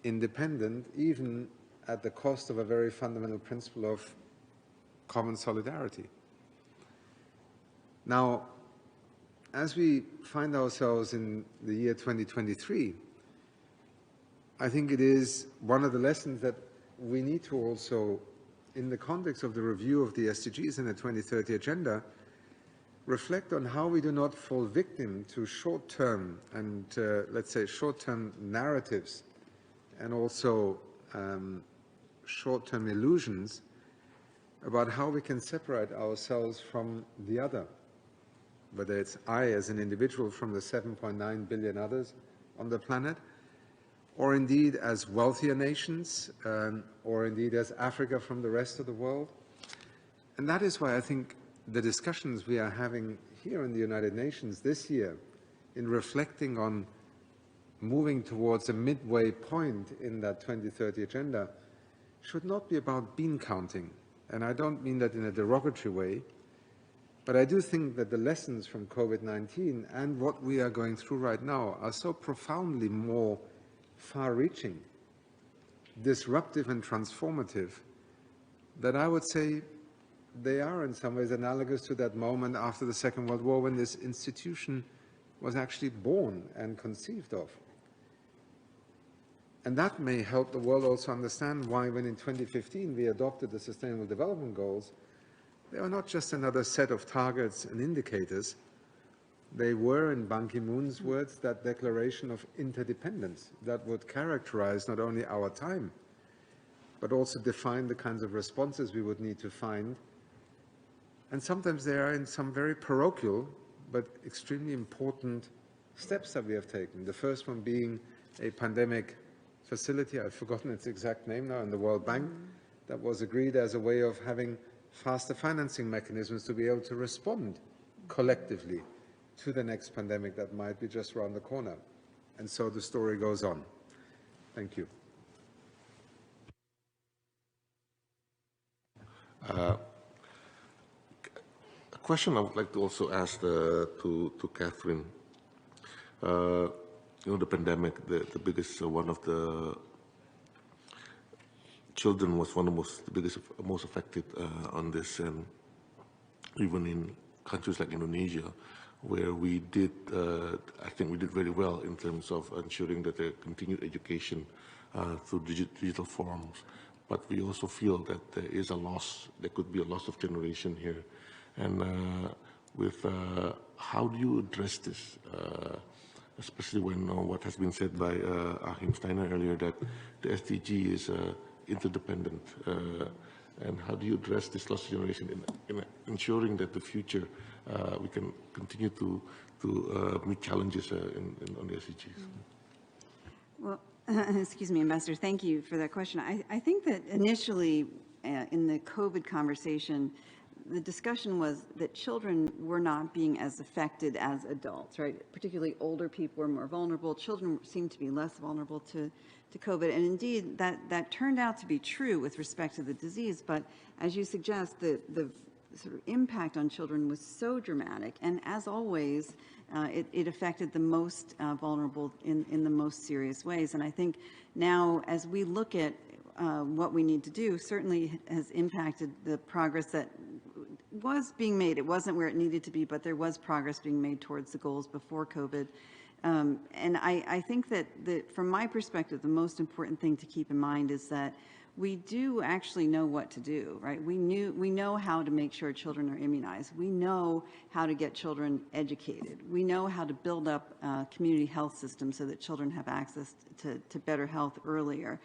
independent, even at the cost of a very fundamental principle of common solidarity. Now, as we find ourselves in the year 2023, I think it is one of the lessons that we need to also, in the context of the review of the SDGs and the 2030 agenda, reflect on how we do not fall victim to short-term and, let's say, short-term narratives and also short-term illusions about how we can separate ourselves from the other, whether it's I as an individual from the 7.9 billion others on the planet, or indeed as wealthier nations, or indeed as Africa from the rest of the world. And that is why I think the discussions we are having here in the United Nations this year, in reflecting on moving towards a midway point in that 2030 agenda, should not be about bean counting. And I don't mean that in a derogatory way, but I do think that the lessons from COVID-19 and what we are going through right now are so profoundly more far-reaching, disruptive and transformative, that I would say they are in some ways analogous to that moment after the Second World War when this institution was actually born and conceived of. And that may help the world also understand why, when in 2015 we adopted the Sustainable Development Goals, they are not just another set of targets and indicators. They were, in Ban Ki-moon's words, that declaration of interdependence that would characterize not only our time, but also define the kinds of responses we would need to find. And sometimes they are in some very parochial, but extremely important steps that we have taken. The first one being a pandemic facility, I've forgotten its exact name now, in the World Bank, that was agreed as a way of having faster financing mechanisms to be able to respond collectively to the next pandemic that might be just around the corner. And so the story goes on. Thank you. A question I would like to also ask to Catherine. The pandemic, the biggest, one of the children was one of the biggest, most affected on this, and even in countries like Indonesia, where we did, I think we did very well in terms of ensuring that there continued education through digital forms. But we also feel that there is a loss, there could be a loss of generation here. And how do you address this? Especially when what has been said by Achim Steiner earlier, that the SDG is interdependent. And how do you address this lost generation in ensuring that the future we can continue to meet challenges on the SDGs? Well, excuse me, Ambassador, thank you for that question. I think that initially in the COVID conversation, the discussion was that children were not being as affected as adults, right? Particularly older people were more vulnerable. Children seemed to be less vulnerable to COVID. And indeed, that turned out to be true with respect to the disease. But as you suggest, the sort of impact on children was so dramatic. And as always, it affected the most vulnerable in the most serious ways. And I think now, as we look at what we need to do, certainly has impacted the progress that was being made. It wasn't where it needed to be, but there was progress being made towards the goals before COVID. And I think that from my perspective, the most important thing to keep in mind is that we do actually know what to do, right? We know how to make sure children are immunized. We know how to get children educated. We know how to build up community health systems so that children have access to better health earlier.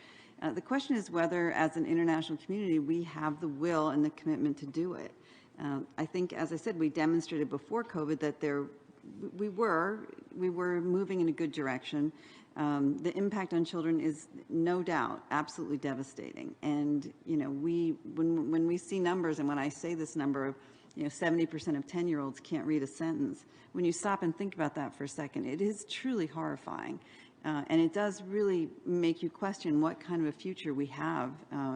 The question is whether, as an international community, we have the will and the commitment to do it. I think, as I said, we demonstrated before COVID that we were moving in a good direction. The impact on children is no doubt absolutely devastating. And when we see numbers, and when I say this number of 70% of 10-year-olds can't read a sentence, when you stop and think about that for a second, it is truly horrifying. And it does really make you question what kind of a future we have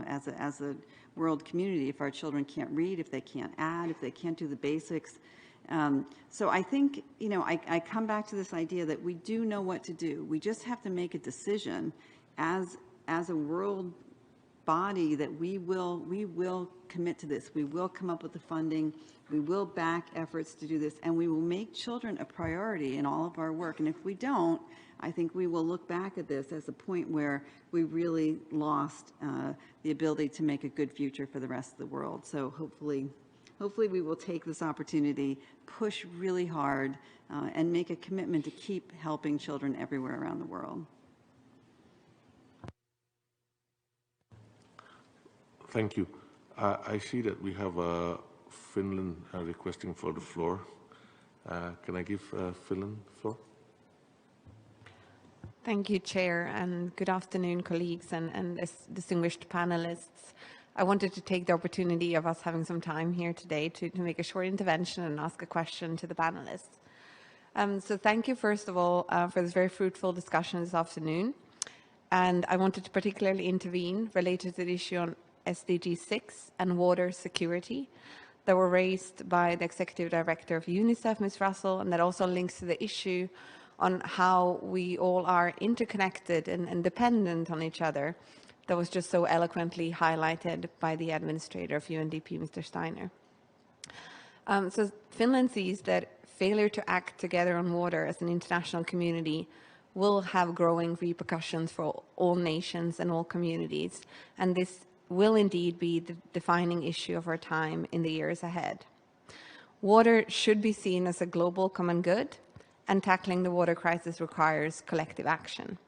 as a world community if our children can't read, if they can't add, if they can't do the basics. So I think, I come back to this idea that we do know what to do. We just have to make a decision as a world body that we will commit to this. We will come up with the funding. We will back efforts to do this, and we will make children a priority in all of our work. And if we don't, I think we will look back at this as a point where we really lost the ability to make a good future for the rest of the world. So hopefully we will take this opportunity, push really hard, and make a commitment to keep helping children everywhere around the world. Thank you. I see that we have Finland requesting for the floor. Can I give Finland the floor? Thank you, Chair, and good afternoon, colleagues and distinguished panelists. I wanted to take the opportunity of us having some time here today to make a short intervention and ask a question to the panelists. So thank you, first of all, for this very fruitful discussion this afternoon. And I wanted to particularly intervene related to the issue on SDG 6 and water security that were raised by the Executive Director of UNICEF, Ms. Russell, and that also links to the issue on how we all are interconnected and dependent on each other. That was just so eloquently highlighted by the administrator of UNDP, Mr. Steiner. So Finland sees that failure to act together on water as an international community will have growing repercussions for all nations and all communities. And this will indeed be the defining issue of our time in the years ahead. Water should be seen as a global common good, and tackling the water crisis requires collective action.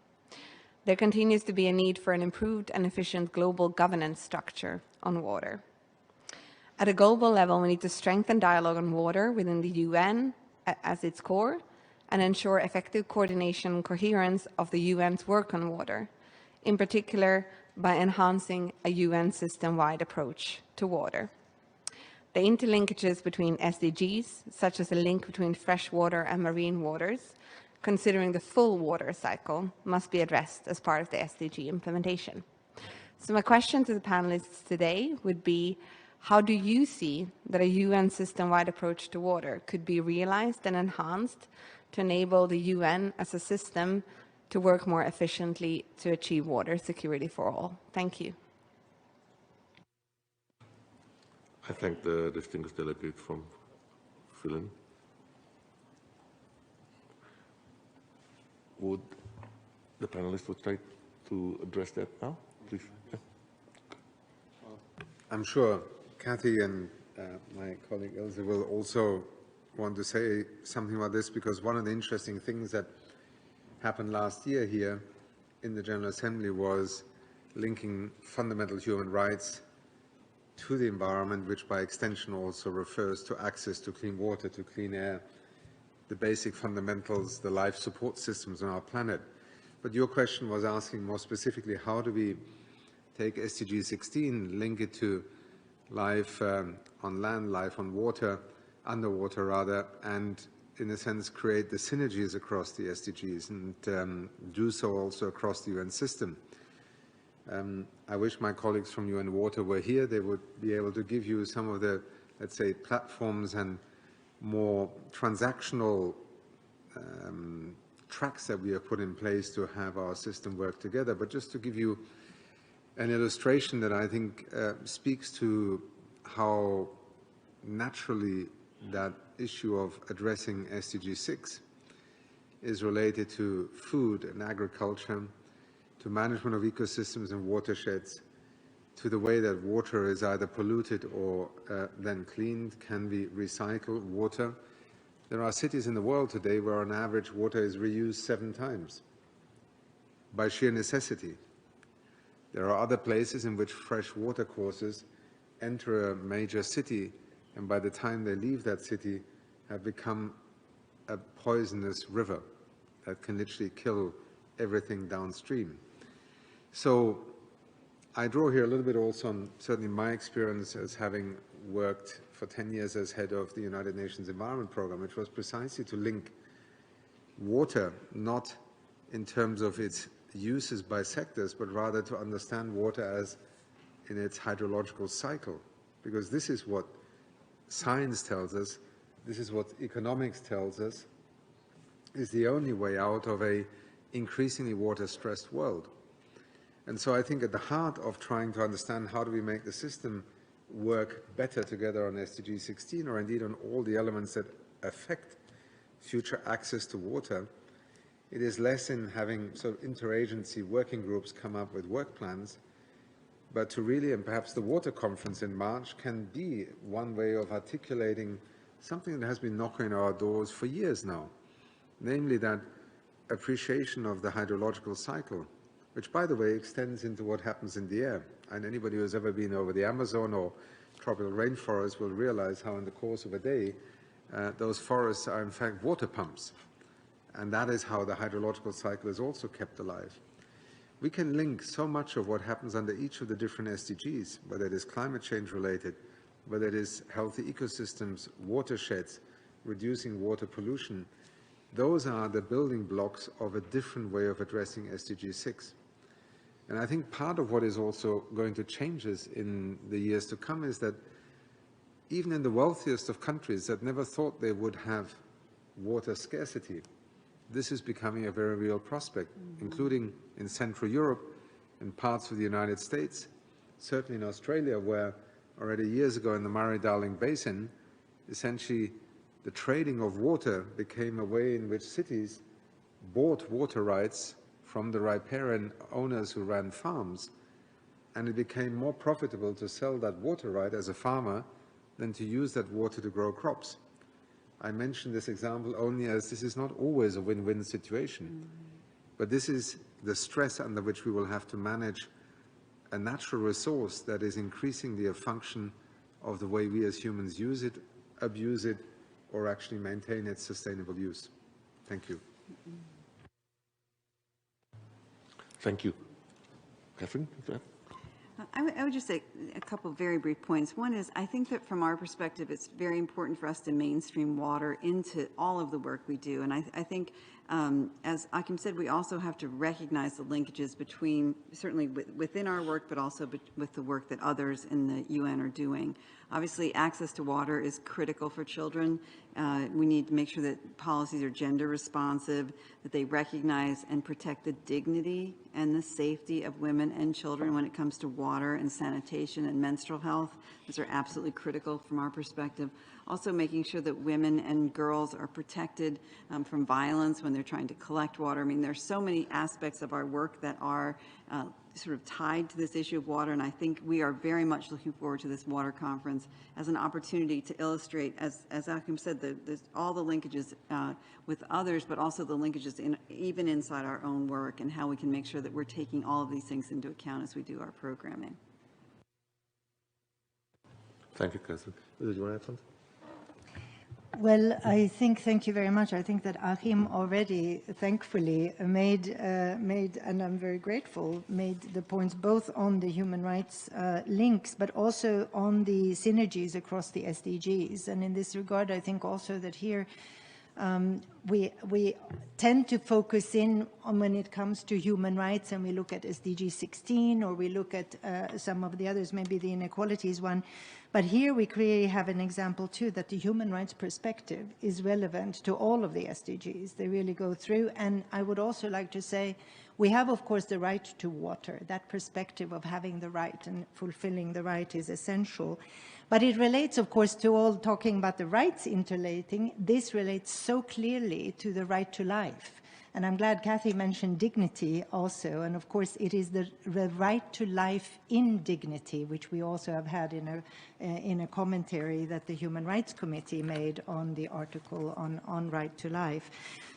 There continues to be a need for an improved and efficient global governance structure on water. At a global level, we need to strengthen dialogue on water within the UN as its core, and ensure effective coordination and coherence of the UN's work on water, in particular by enhancing a UN system-wide approach to water. The interlinkages between SDGs, such as the link between freshwater and marine waters, considering the full water cycle, must be addressed as part of the SDG implementation. So my question to the panelists today would be, how do you see that a UN system-wide approach to water could be realized and enhanced to enable the UN as a system to work more efficiently to achieve water security for all? Thank you. I thank the distinguished delegate from Finland. Would the panelists like to address that now, please? Yeah. I'm sure Kathy and my colleague Ilse will also want to say something about this, because one of the interesting things that happened last year here in the General Assembly was linking fundamental human rights to the environment, which by extension also refers to access to clean water, to clean air, the basic fundamentals, the life support systems on our planet. But your question was asking more specifically, how do we take SDG 16, link it to life on land, life on water, underwater rather, and in a sense create the synergies across the SDGs and do so also across the UN system. I wish my colleagues from UN Water were here. They would be able to give you some of the, let's say, platforms and more transactional tracks that we have put in place to have our system work together. But just to give you an illustration that I think speaks to how naturally that issue of addressing SDG 6 is related to food and agriculture, to management of ecosystems and watersheds, to the way that water is either polluted or then cleaned, can be recycled water. There are cities in the world today where on average water is reused 7 times by sheer necessity. There are other places in which fresh water courses enter a major city, and by the time they leave that city have become a poisonous river that can literally kill everything downstream. So I draw here a little bit also on certainly my experience as having worked for 10 years as head of the United Nations Environment Programme, which was precisely to link water not in terms of its uses by sectors, but rather to understand water as in its hydrological cycle, because this is what science tells us, this is what economics tells us, is the only way out of an increasingly water-stressed world. And so I think at the heart of trying to understand how do we make the system work better together on SDG 16, or indeed on all the elements that affect future access to water, it is less in having sort of interagency working groups come up with work plans, but to really, and perhaps the water conference in March can be one way of articulating something that has been knocking on our doors for years now, namely that appreciation of the hydrological cycle, which, by the way, extends into what happens in the air. And anybody who has ever been over the Amazon or tropical rainforest will realize how in the course of a day, those forests are in fact water pumps. And that is how the hydrological cycle is also kept alive. We can link so much of what happens under each of the different SDGs, whether it is climate change related, whether it is healthy ecosystems, watersheds, reducing water pollution. Those are the building blocks of a different way of addressing SDG 6. And I think part of what is also going to change us in the years to come is that even in the wealthiest of countries that never thought they would have water scarcity, this is becoming a very real prospect, including in Central Europe, in parts of the United States, certainly in Australia, where already years ago in the Murray-Darling Basin, essentially the trading of water became a way in which cities bought water rights from the riparian owners who ran farms and it became more profitable to sell that water right as a farmer than to use that water to grow crops. I mention this example only as this is not always a win-win situation, but this is the stress under which we will have to manage a natural resource that is increasingly a function of the way we as humans use it, abuse it, or actually maintain its sustainable use. Thank you. Thank you. Catherine? I would just say a couple of very brief points. One is, I think that from our perspective, it's very important for us to mainstream water into all of the work we do. And I think, as Achim said, we also have to recognize the linkages between, certainly within our work, but also with the work that others in the UN are doing. Obviously, access to water is critical for children. We need to make sure that policies are gender responsive, that they recognize and protect the dignity and the safety of women and children when it comes to water and sanitation and menstrual health. Those are absolutely critical from our perspective. Also making sure that women and girls are protected from violence when they're trying to collect water. I mean, there's so many aspects of our work that are sort of tied to this issue of water, and I think we are very much looking forward to this water conference as an opportunity to illustrate, as Achim said, all the linkages with others, but also the linkages even inside our own work, and how we can make sure that we're taking all of these things into account as we do our programming. Thank you, Catherine. Do you want to add something? Well, thank you very much. I think that Achim already, thankfully, made, and I'm very grateful, made the points both on the human rights links, but also on the synergies across the SDGs. And in this regard, I think also that here we tend to focus in on when it comes to human rights, and we look at SDG 16, or we look at some of the others, maybe the inequalities one. But here we clearly have an example too that the human rights perspective is relevant to all of the SDGs. They really go through. And I would also like to say, we have, of course, the right to water. That perspective of having the right and fulfilling the right is essential. But it relates, of course, to all talking about the rights interrelating. This relates so clearly to the right to life. And I'm glad Kathy mentioned dignity also. And of course, it is the right to life in dignity, which we also have had in a commentary that the Human Rights Committee made on the article on right to life.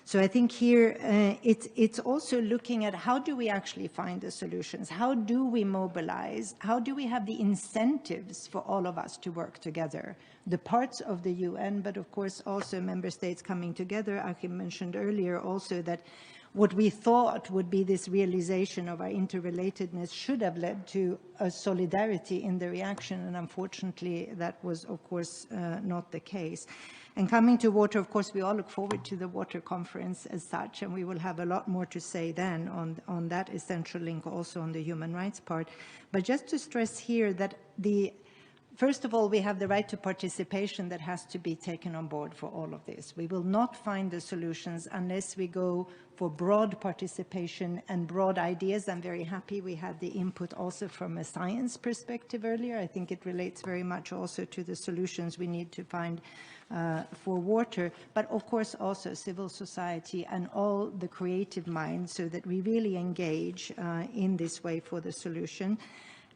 So I think here it's also looking at how do we actually find the solutions? How do we mobilize? How do we have the incentives for all of us to work together? The parts of the UN, but of course also member states coming together. Achim mentioned earlier also that what we thought would be this realization of our interrelatedness should have led to a solidarity in the reaction, and unfortunately that was of course not the case. And coming to water, of course, we all look forward to the water conference as such, and we will have a lot more to say then on that essential link also on the human rights part. But just to stress here that first of all, we have the right to participation that has to be taken on board for all of this. We will not find the solutions unless we go for broad participation and broad ideas. I'm very happy we had the input also from a science perspective earlier. I think it relates very much also to the solutions we need to find for water, but of course also civil society and all the creative minds, so that we really engage in this way for the solution.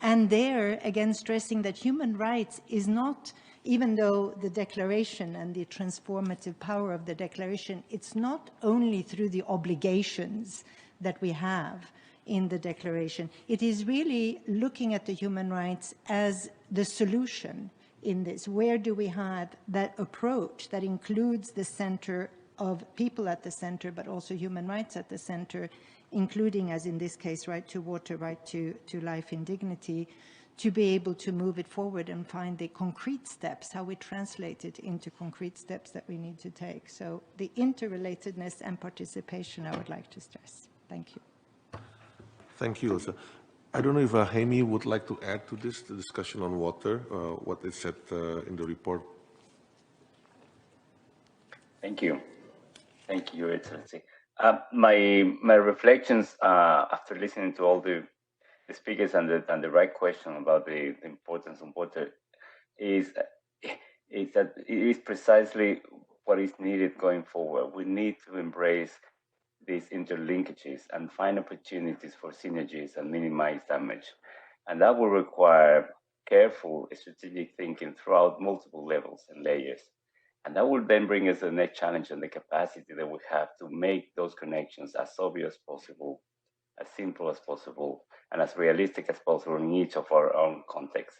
And there, again, stressing that human rights is not, even though the declaration and the transformative power of the declaration, it's not only through the obligations that we have in the declaration. It is really looking at the human rights as the solution in this. Where do we have that approach that includes the center of people at the center, but also human rights at the center, including, as in this case, right to water, right to life in dignity, to be able to move it forward and find the concrete steps, how we translate it into concrete steps that we need to take. So the interrelatedness and participation, I would like to stress. Thank you. Thank you, Ilse. I don't know if Jaime would like to add to this, the discussion on water, what is said in the report. Thank you. Thank you, Your Excellency. My reflections after listening to all the speakers and the right question about the importance of water is that it is precisely what is needed going forward. We need to embrace these interlinkages and find opportunities for synergies and minimize damage. And that will require careful strategic thinking throughout multiple levels and layers. And that will then bring us the next challenge and the capacity that we have to make those connections as obvious as possible, as simple as possible, and as realistic as possible in each of our own contexts.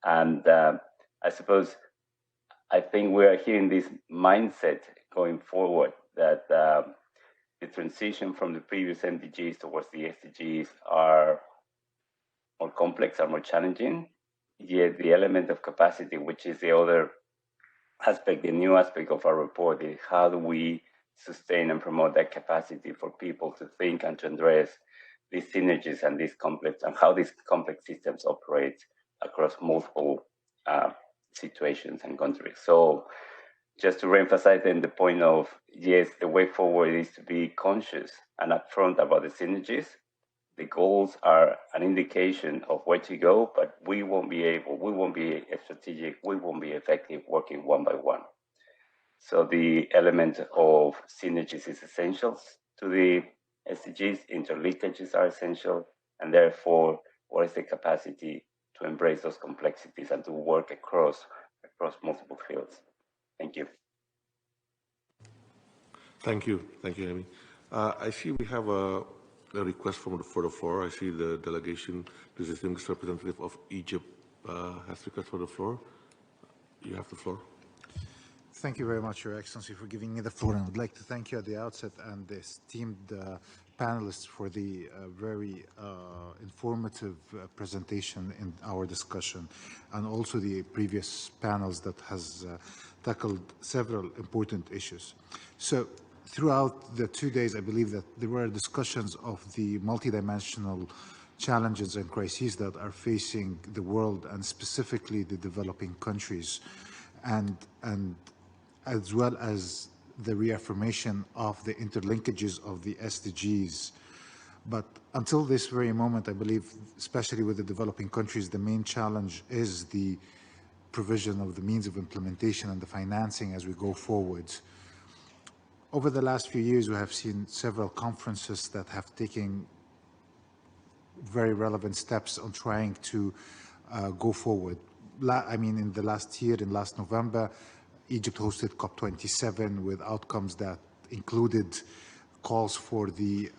And I suppose, I think we are here in this mindset going forward that the transition from the previous MDGs towards the SDGs are more complex, are more challenging, yet the element of capacity, which is the other aspect, the new aspect of our report, is how do we sustain and promote that capacity for people to think and to address these synergies and these complex, and how these complex systems operate across multiple situations and countries. So just to reemphasize then the point of, yes, the way forward is to be conscious and upfront about the synergies. The goals are an indication of where to go, but we won't be strategic, we won't be effective working one by one. So the element of synergies is essential to the SDGs, interlinkages are essential, and therefore, what is the capacity to embrace those complexities and to work across multiple fields? Thank you. Thank you, Amy. I see we have a request for the floor. I see the delegation, the distinguished representative of Egypt, has request for the floor. You have the floor. Thank you very much, Your Excellency, for giving me the floor. And I would like to thank you at the outset and the esteemed panelists for the very informative presentation in our discussion, and also the previous panels that has tackled several important issues. So throughout the 2 days, I believe that there were discussions of the multidimensional challenges and crises that are facing the world, and specifically the developing countries, and as well as the reaffirmation of the interlinkages of the SDGs. But until this very moment, I believe, especially with the developing countries, the main challenge is the provision of the means of implementation and the financing as we go forward. Over the last few years, we have seen several conferences that have taken very relevant steps on trying to go forward. I mean, in the last year, in last November, Egypt hosted COP27 with outcomes that included calls for the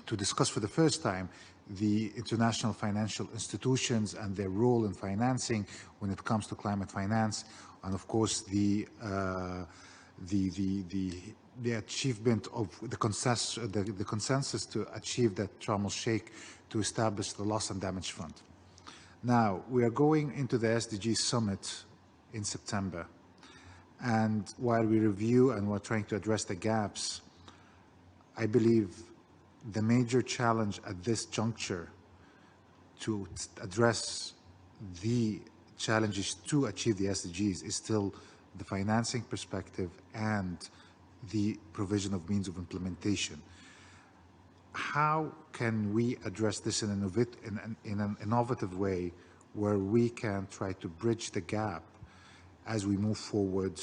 to discuss for the first time the international financial institutions and their role in financing when it comes to climate finance, and of course the achievement of the consensus to achieve that Sharm el-Sheikh to establish the Loss and Damage Fund. Now we are going into the SDG summit in September, and while we review and we're trying to address the gaps, I believe the major challenge at this juncture to address the challenges to achieve the SDGs is still the financing perspective and the provision of means of implementation. How can we address this in an innovative way where we can try to bridge the gap as we move forward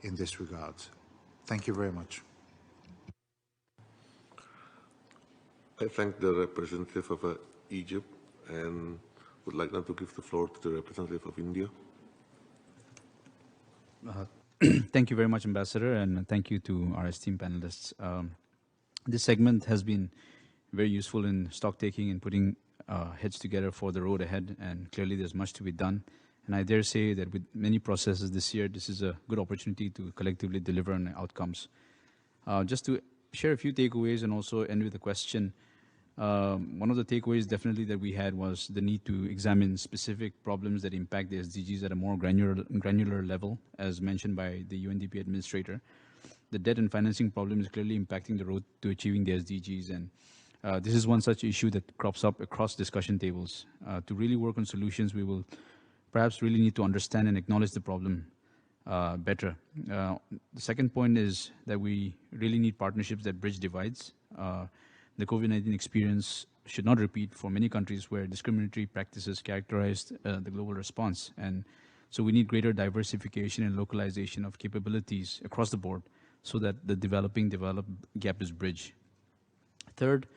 in this regard? Thank you very much. I thank the representative of Egypt and would like now to give the floor to the representative of India. Thank you very much, Ambassador, and thank you to our esteemed panelists. This segment has been very useful in stock taking and putting heads together for the road ahead, and clearly there's much to be done. And I dare say that with many processes this year, this is a good opportunity to collectively deliver on outcomes. Just to share a few takeaways and also end with a question. One of the takeaways definitely that we had was the need to examine specific problems that impact the SDGs at a more granular level, as mentioned by the UNDP administrator. The debt and financing problem is clearly impacting the road to achieving the SDGs, and this is one such issue that crops up across discussion tables. To really work on solutions, we will perhaps really need to understand and acknowledge the problem better. The second point is that we really need partnerships that bridge divides. The COVID-19 experience should not repeat for many countries where discriminatory practices characterized the global response. And so we need greater diversification and localization of capabilities across the board so that the developed gap is bridged. Third,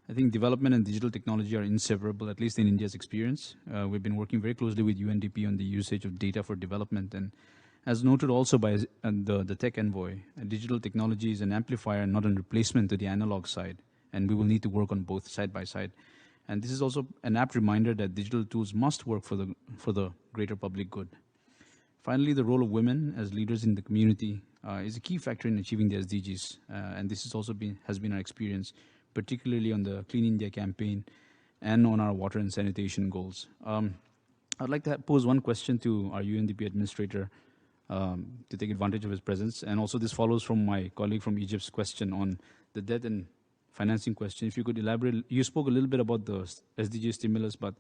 I think development and digital technology are inseparable, at least in India's experience. We've been working very closely with UNDP on the usage of data for development, and as noted also by the tech envoy, digital technology is an amplifier, not a replacement to the analog side, and we will need to work on both side by side. And this is also an apt reminder that digital tools must work for the greater public good. Finally, the role of women as leaders in the community is a key factor in achieving the SDGs, and this has been our experience, particularly on the Clean India campaign and on our water and sanitation goals. I'd like to pose one question to our UNDP administrator to take advantage of his presence, and also this follows from my colleague from Egypt's question on the debt and financing question. If you could elaborate, you spoke a little bit about the SDG stimulus, but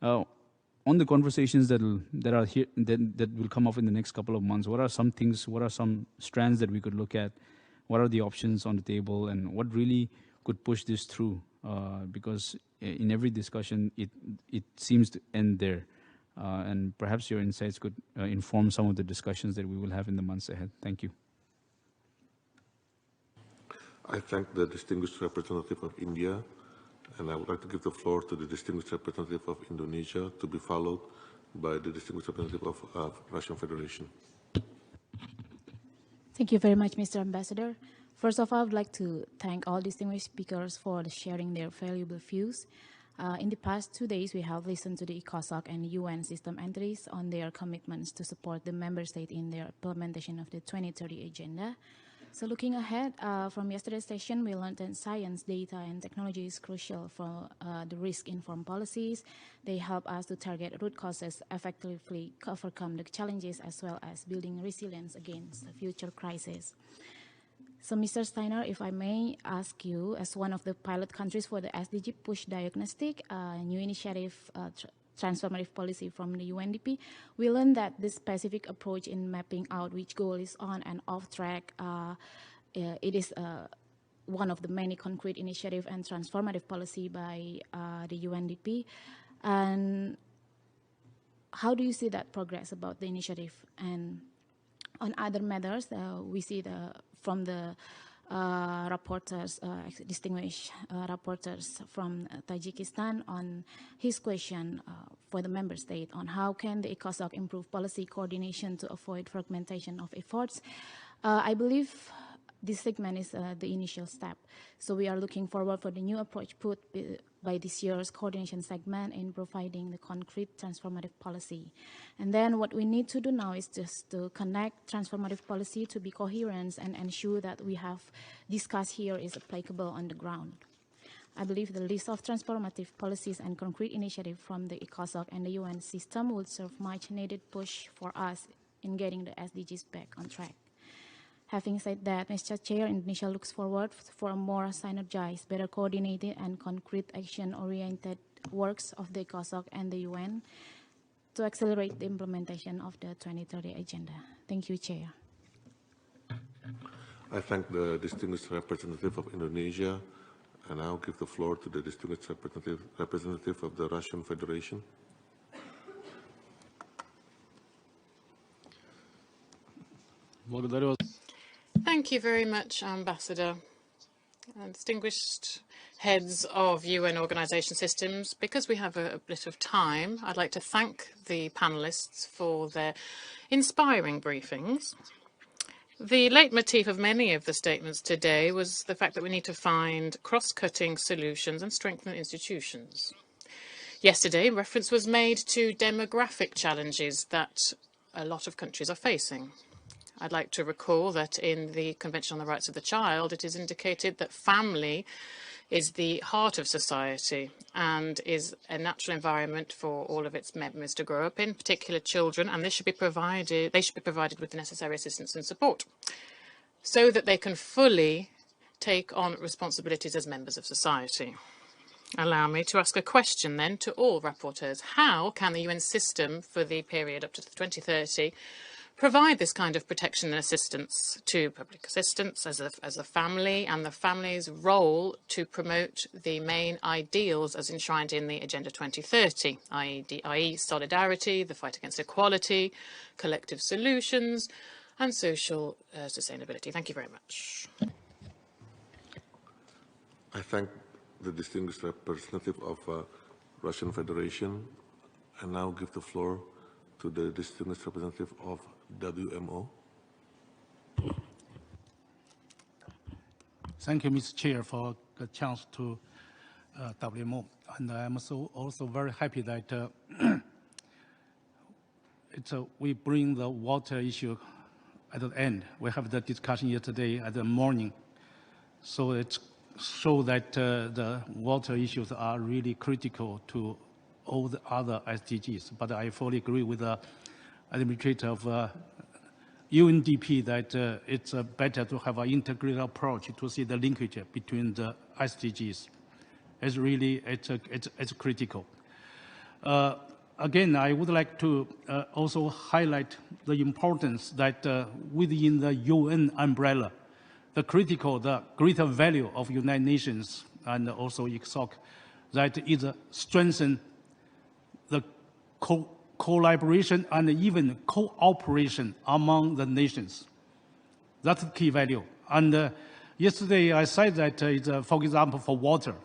on the conversations that will come up in the next couple of months, what are some things, what are some strands that we could look at? What are the options on the table, and what really could push this through? Because in every discussion, it seems to end there. And perhaps your insights could inform some of the discussions that we will have in the months ahead. Thank you. I thank the distinguished representative of India, and I would like to give the floor to the distinguished representative of Indonesia, to be followed by the distinguished representative of Russian Federation. Thank you very much, Mr. Ambassador. First of all, I would like to thank all distinguished speakers for sharing their valuable views. In the past 2 days, we have listened to the ECOSOC and UN system entities on their commitments to support the member state in their implementation of the 2030 agenda. So looking ahead, from yesterday's session, we learned that science, data, and technology is crucial for the risk-informed policies. They help us to target root causes, effectively overcome the challenges, as well as building resilience against future crises. So, Mr. Steiner, if I may ask you, as one of the pilot countries for the SDG Push Diagnostic, new initiative, transformative policy from the UNDP, we learned that this specific approach in mapping out which goal is on and off track, it is one of the many concrete initiative and transformative policy by the UNDP. And how do you see that progress about the initiative? And on other matters, we see from the rapporteurs, distinguished rapporteurs from Tajikistan on his question for the member state on how can the ECOSOC improve policy coordination to avoid fragmentation of efforts. I believe this segment is the initial step. So we are looking forward for the new approach put by this year's coordination segment in providing the concrete transformative policy. And then what we need to do now is just to connect transformative policy to be coherent and ensure that we have discussed here is applicable on the ground. I believe the list of transformative policies and concrete initiatives from the ECOSOC and the UN system will serve much needed push for us in getting the SDGs back on track. Having said that, Mr. Chair, Indonesia looks forward for a more synergized, better coordinated, and concrete action-oriented works of the ECOSOC and the UN to accelerate the implementation of the 2030 agenda. Thank you, Chair. I thank the distinguished representative of Indonesia, and I'll give the floor to the distinguished representative of the Russian Federation. Thank you very much, Ambassador. Distinguished heads of UN organization systems, because we have a bit of time, I'd like to thank the panelists for their inspiring briefings. The leitmotif of many of the statements today was the fact that we need to find cross-cutting solutions and strengthen institutions. Yesterday, reference was made to demographic challenges that a lot of countries are facing. I'd like to recall that in the Convention on the Rights of the Child, it is indicated that family is the heart of society and is a natural environment for all of its members to grow up in, particular children, and they should be provided with the necessary assistance and support so that they can fully take on responsibilities as members of society. Allow me to ask a question then to all rapporteurs. How can the UN system for the period up to 2030 provide this kind of protection and assistance to public assistance as a family, and the family's role to promote the main ideals as enshrined in the Agenda 2030, i.e. solidarity, the fight against equality, collective solutions, and social sustainability. Thank you very much. I thank the distinguished representative of Russian Federation. And now give the floor to the distinguished representative of WMO. Thank you, Mr. Chair, for the chance to WMO. And I'm also very happy that we bring the water issue at the end. We have the discussion yesterday at the morning. So it shows that the water issues are really critical to all the other SDGs. But I fully agree with the administrator of UNDP that it's better to have an integrated approach to see the linkage between the SDGs. It's really, it's critical. Again, I would like to also highlight the importance that within the UN umbrella, the greater value of United Nations and also ICSOC, that is strengthen the collaboration and even cooperation among the nations. That's the key value. And yesterday I said that, for example, for water,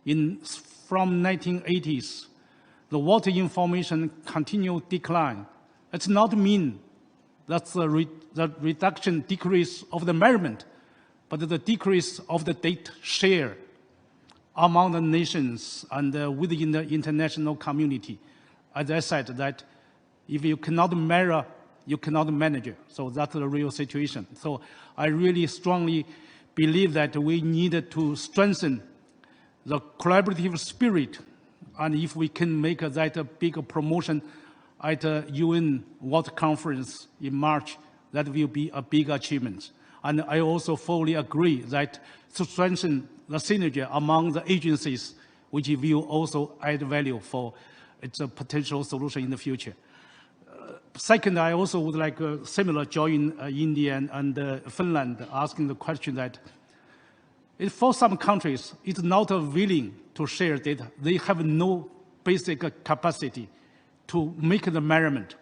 from 1980s, the water information continued decline. It's not mean that's the reduction, decrease of the measurement, but the decrease of the data share among the nations and within the international community. As I said, that if you cannot measure, you cannot manage. So that's the real situation. So I really strongly believe that we need to strengthen the collaborative spirit. And if we can make that a big promotion at a UN Water Conference in March, that will be a big achievement. And I also fully agree that to strengthen the synergy among the agencies, which will also add value for its a potential solution in the future. Second, I also would like a similar join India and Finland asking the question that for some countries, it's not willing to share data. They have no basic capacity to make the measurement.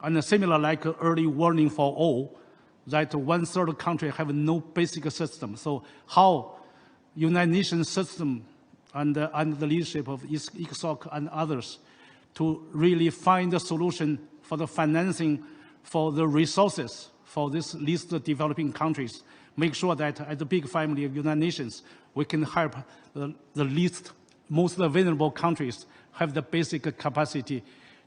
And similar like early warning for all, that 1/3 country have no basic system. So how United Nations system and the leadership of ICSOC and others to really find a solution for the financing, for the resources for these least developing countries, make sure that as a big family of United Nations, we can help the least, most vulnerable countries have the basic capacity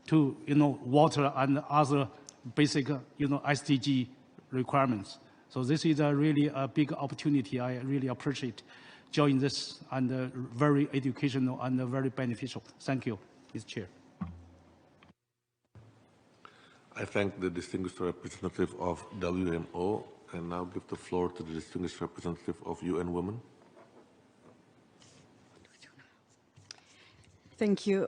to, water and other basic, SDG requirements. So this is really a big opportunity. I really appreciate joining this and very educational and very beneficial. Thank you, Mr. Chair. I thank the distinguished representative of WMO and now give the floor to the distinguished representative of UN Women. Thank you.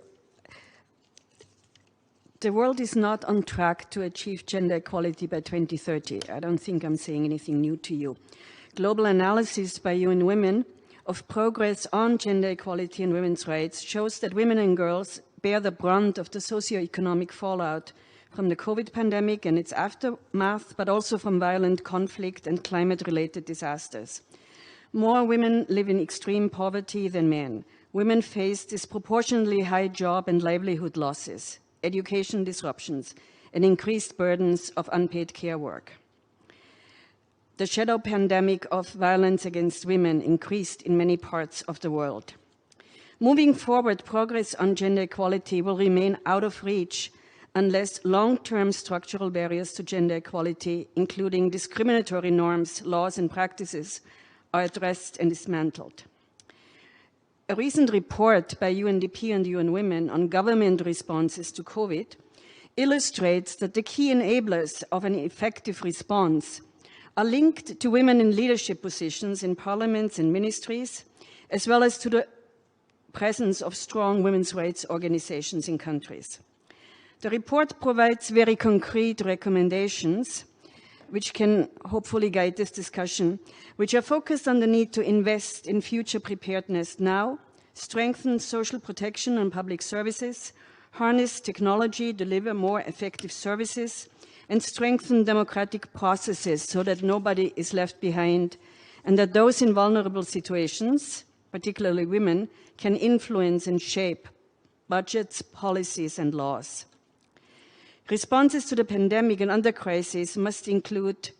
The world is not on track to achieve gender equality by 2030. I don't think I'm saying anything new to you. Global analysis by UN Women of progress on gender equality and women's rights shows that women and girls bear the brunt of the socio-economic fallout from the COVID pandemic and its aftermath, but also from violent conflict and climate-related disasters. More women live in extreme poverty than men. Women face disproportionately high job and livelihood losses, education disruptions, and increased burdens of unpaid care work. The shadow pandemic of violence against women increased in many parts of the world. Moving forward, progress on gender equality will remain out of reach unless long-term structural barriers to gender equality, including discriminatory norms, laws, and practices, are addressed and dismantled. A recent report by UNDP and UN Women on government responses to COVID illustrates that the key enablers of an effective response are linked to women in leadership positions in parliaments and ministries, as well as to the presence of strong women's rights organizations in countries. The report provides very concrete recommendations, which can hopefully guide this discussion, which are focused on the need to invest in future preparedness now, strengthen social protection and public services, harness technology, deliver more effective services, and strengthen democratic processes so that nobody is left behind and that those in vulnerable situations, particularly women, can influence and shape budgets, policies, and laws. Responses to the pandemic and other crises must include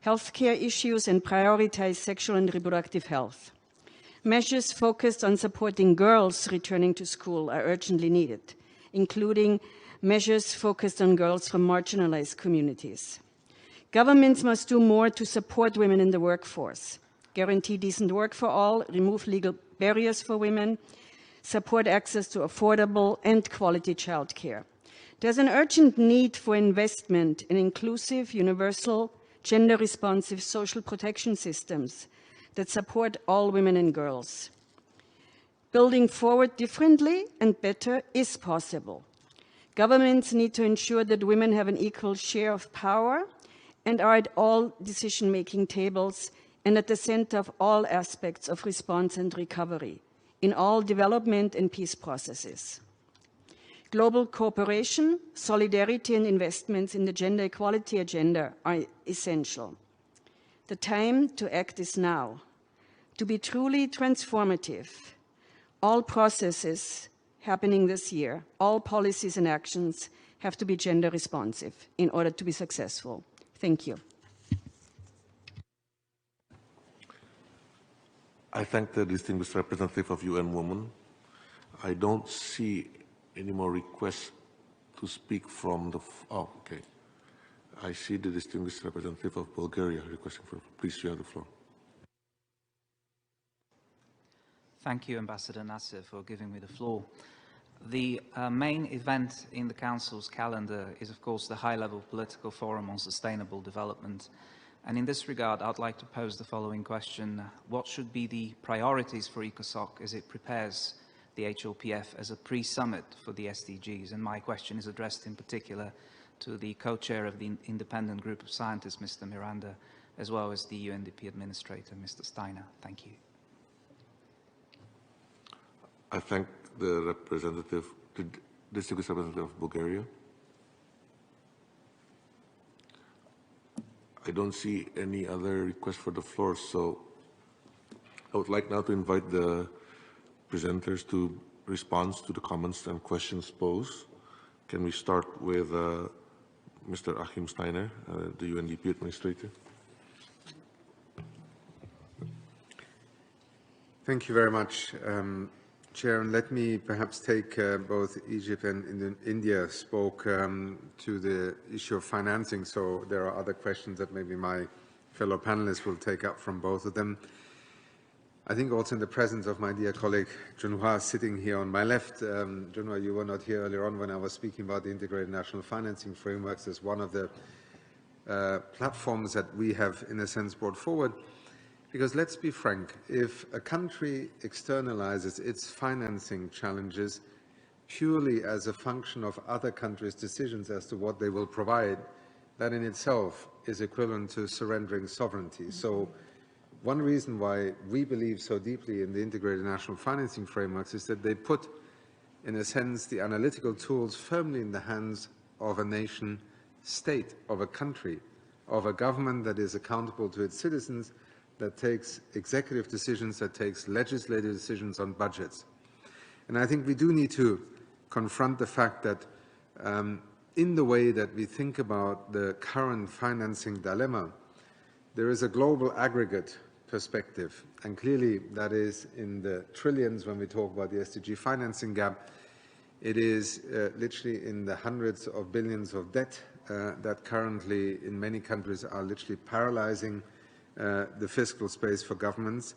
healthcare issues and prioritize sexual and reproductive health. Measures focused on supporting girls returning to school are urgently needed, including measures focused on girls from marginalized communities. Governments must do more to support women in the workforce, guarantee decent work for all, remove legal barriers for women, support access to affordable and quality childcare. There's an urgent need for investment in inclusive, universal, gender-responsive social protection systems that support all women and girls. Building forward differently and better is possible. Governments need to ensure that women have an equal share of power and are at all decision-making tables and at the center of all aspects of response and recovery, in all development and peace processes. Global cooperation, solidarity, and investments in the gender equality agenda are essential. The time to act is now. To be truly transformative, all processes happening this year, all policies and actions have to be gender responsive in order to be successful. Thank you. I thank the distinguished representative of UN Women. I don't see any more requests to speak from the... okay. I see the distinguished representative of Bulgaria requesting for... Please, you have the floor. Thank you, Ambassador Nasser, for giving me the floor. The main event in the Council's calendar is, of course, the high-level political forum on sustainable development. And in this regard, I'd like to pose the following question. What should be the priorities for ECOSOC as it prepares the HLPF as a pre-summit for the SDGs? And my question is addressed in particular to the co-chair of the independent group of scientists, Mr. Miranda, as well as the UNDP administrator, Mr. Steiner. Thank you. I thank the representative, the distinguished representative of Bulgaria. I don't see any other requests for the floor, so I would like now to invite the presenters to respond to the comments and questions posed. Can we start with Mr. Achim Steiner, the UNDP administrator? Thank you very much, Chair. And let me perhaps take both Egypt and India spoke to the issue of financing, so there are other questions that maybe my fellow panelists will take up from both of them. I think also in the presence of my dear colleague Junhua sitting here on my left. Junhua, you were not here earlier on when I was speaking about the integrated national financing frameworks as one of the platforms that we have in a sense brought forward. Because let's be frank, if a country externalizes its financing challenges purely as a function of other countries' decisions as to what they will provide, that in itself is equivalent to surrendering sovereignty. So one reason why we believe so deeply in the integrated national financing frameworks is that they put, in a sense, the analytical tools firmly in the hands of a nation state, of a country, of a government that is accountable to its citizens, that takes executive decisions, that takes legislative decisions on budgets. And I think we do need to confront the fact that in the way that we think about the current financing dilemma, there is a global aggregate perspective, and clearly that is in the trillions when we talk about the SDG financing gap. It is literally in the hundreds of billions of debt that currently in many countries are literally paralyzing the fiscal space for governments.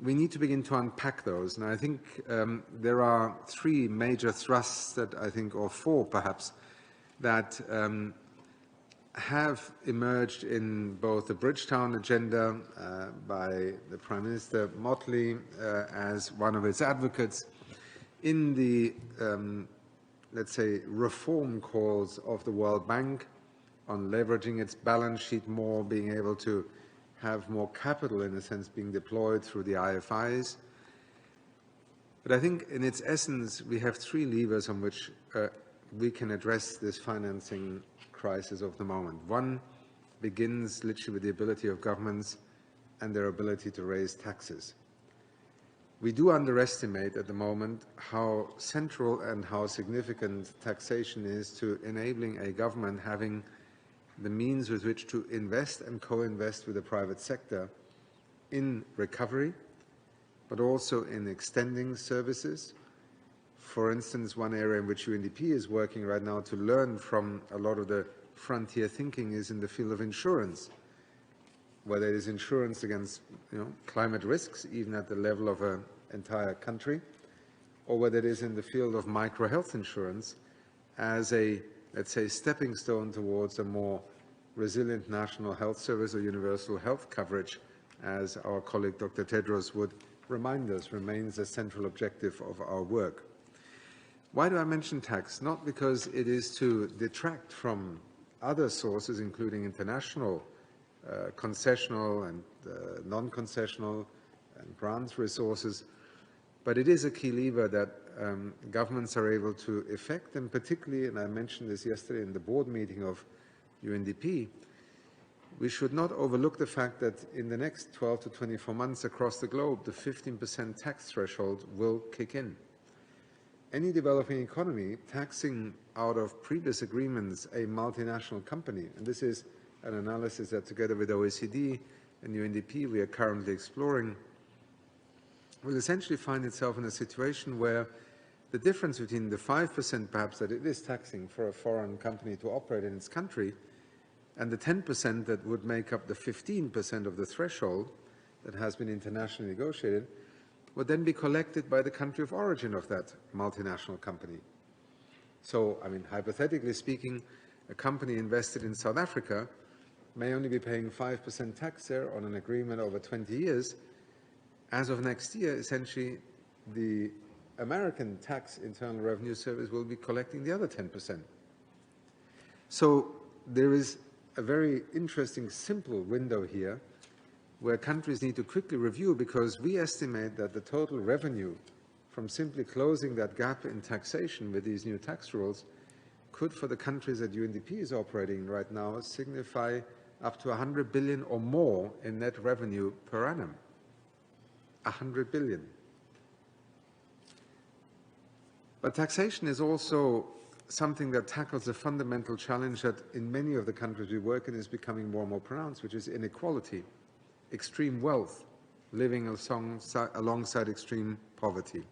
We need to begin to unpack those. And I think there are three major thrusts that I think, or four perhaps, that have emerged in both the Bridgetown agenda by the Prime Minister Motley as one of its advocates, in the, let's say, reform calls of the World Bank on leveraging its balance sheet more, being able to have more capital, in a sense, being deployed through the IFIs. But I think in its essence, we have three levers on which we can address this financing crisis of the moment. One begins literally with the ability of governments and their ability to raise taxes. We do underestimate at the moment how central and how significant taxation is to enabling a government having the means with which to invest and co-invest with the private sector in recovery, but also in extending services. For instance, one area in which UNDP is working right now to learn from a lot of the frontier thinking is in the field of insurance, whether it is insurance against climate risks, even at the level of an entire country, or whether it is in the field of micro-health insurance as a, let's say, stepping stone towards a more resilient national health service or universal health coverage, as our colleague Dr. Tedros would remind us, remains a central objective of our work. Why do I mention tax? Not because it is to detract from other sources, including international, concessional and non-concessional and grants resources, but it is a key lever that governments are able to effect, and particularly, and I mentioned this yesterday in the board meeting of UNDP, we should not overlook the fact that in the next 12 to 24 months across the globe, the 15% tax threshold will kick in. Any developing economy taxing out of previous agreements a multinational company, and this is an analysis that together with OECD and UNDP we are currently exploring, will essentially find itself in a situation where the difference between the 5% perhaps that it is taxing for a foreign company to operate in its country and the 10% that would make up the 15% of the threshold that has been internationally negotiated would then be collected by the country of origin of that multinational company. So, I mean, hypothetically speaking, a company invested in South Africa may only be paying 5% tax there on an agreement over 20 years. As of next year, essentially, the American Tax Internal Revenue Service will be collecting the other 10%. So there is a very interesting, simple window here where countries need to quickly review, because we estimate that the total revenue from simply closing that gap in taxation with these new tax rules could, for the countries that UNDP is operating right now, signify up to 100 billion or more in net revenue per annum. 100 billion. But taxation is also something that tackles a fundamental challenge that in many of the countries we work in is becoming more and more pronounced, which is inequality, extreme wealth, living alongside extreme poverty.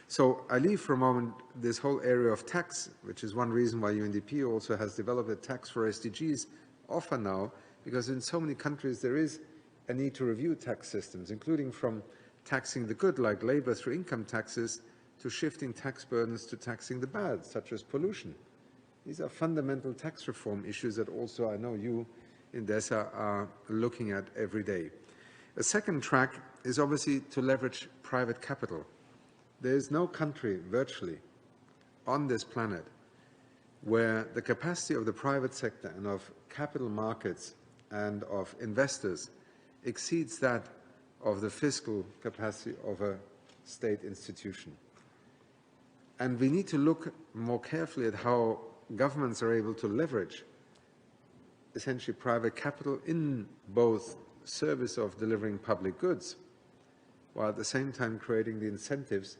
So I leave for a moment this whole area of tax, which is one reason why UNDP also has developed a tax for SDGs offer now, because in so many countries there is a need to review tax systems, including from taxing the good, like labor, through income taxes, to shifting tax burdens to taxing the bad, such as pollution. These are fundamental tax reform issues that also I know you in DESA are looking at every day. A second track is obviously to leverage private capital. There is no country virtually on this planet where the capacity of the private sector and of capital markets and of investors exceeds that of the fiscal capacity of a state institution. And we need to look more carefully at how governments are able to leverage essentially private capital in both service of delivering public goods, while at the same time creating the incentives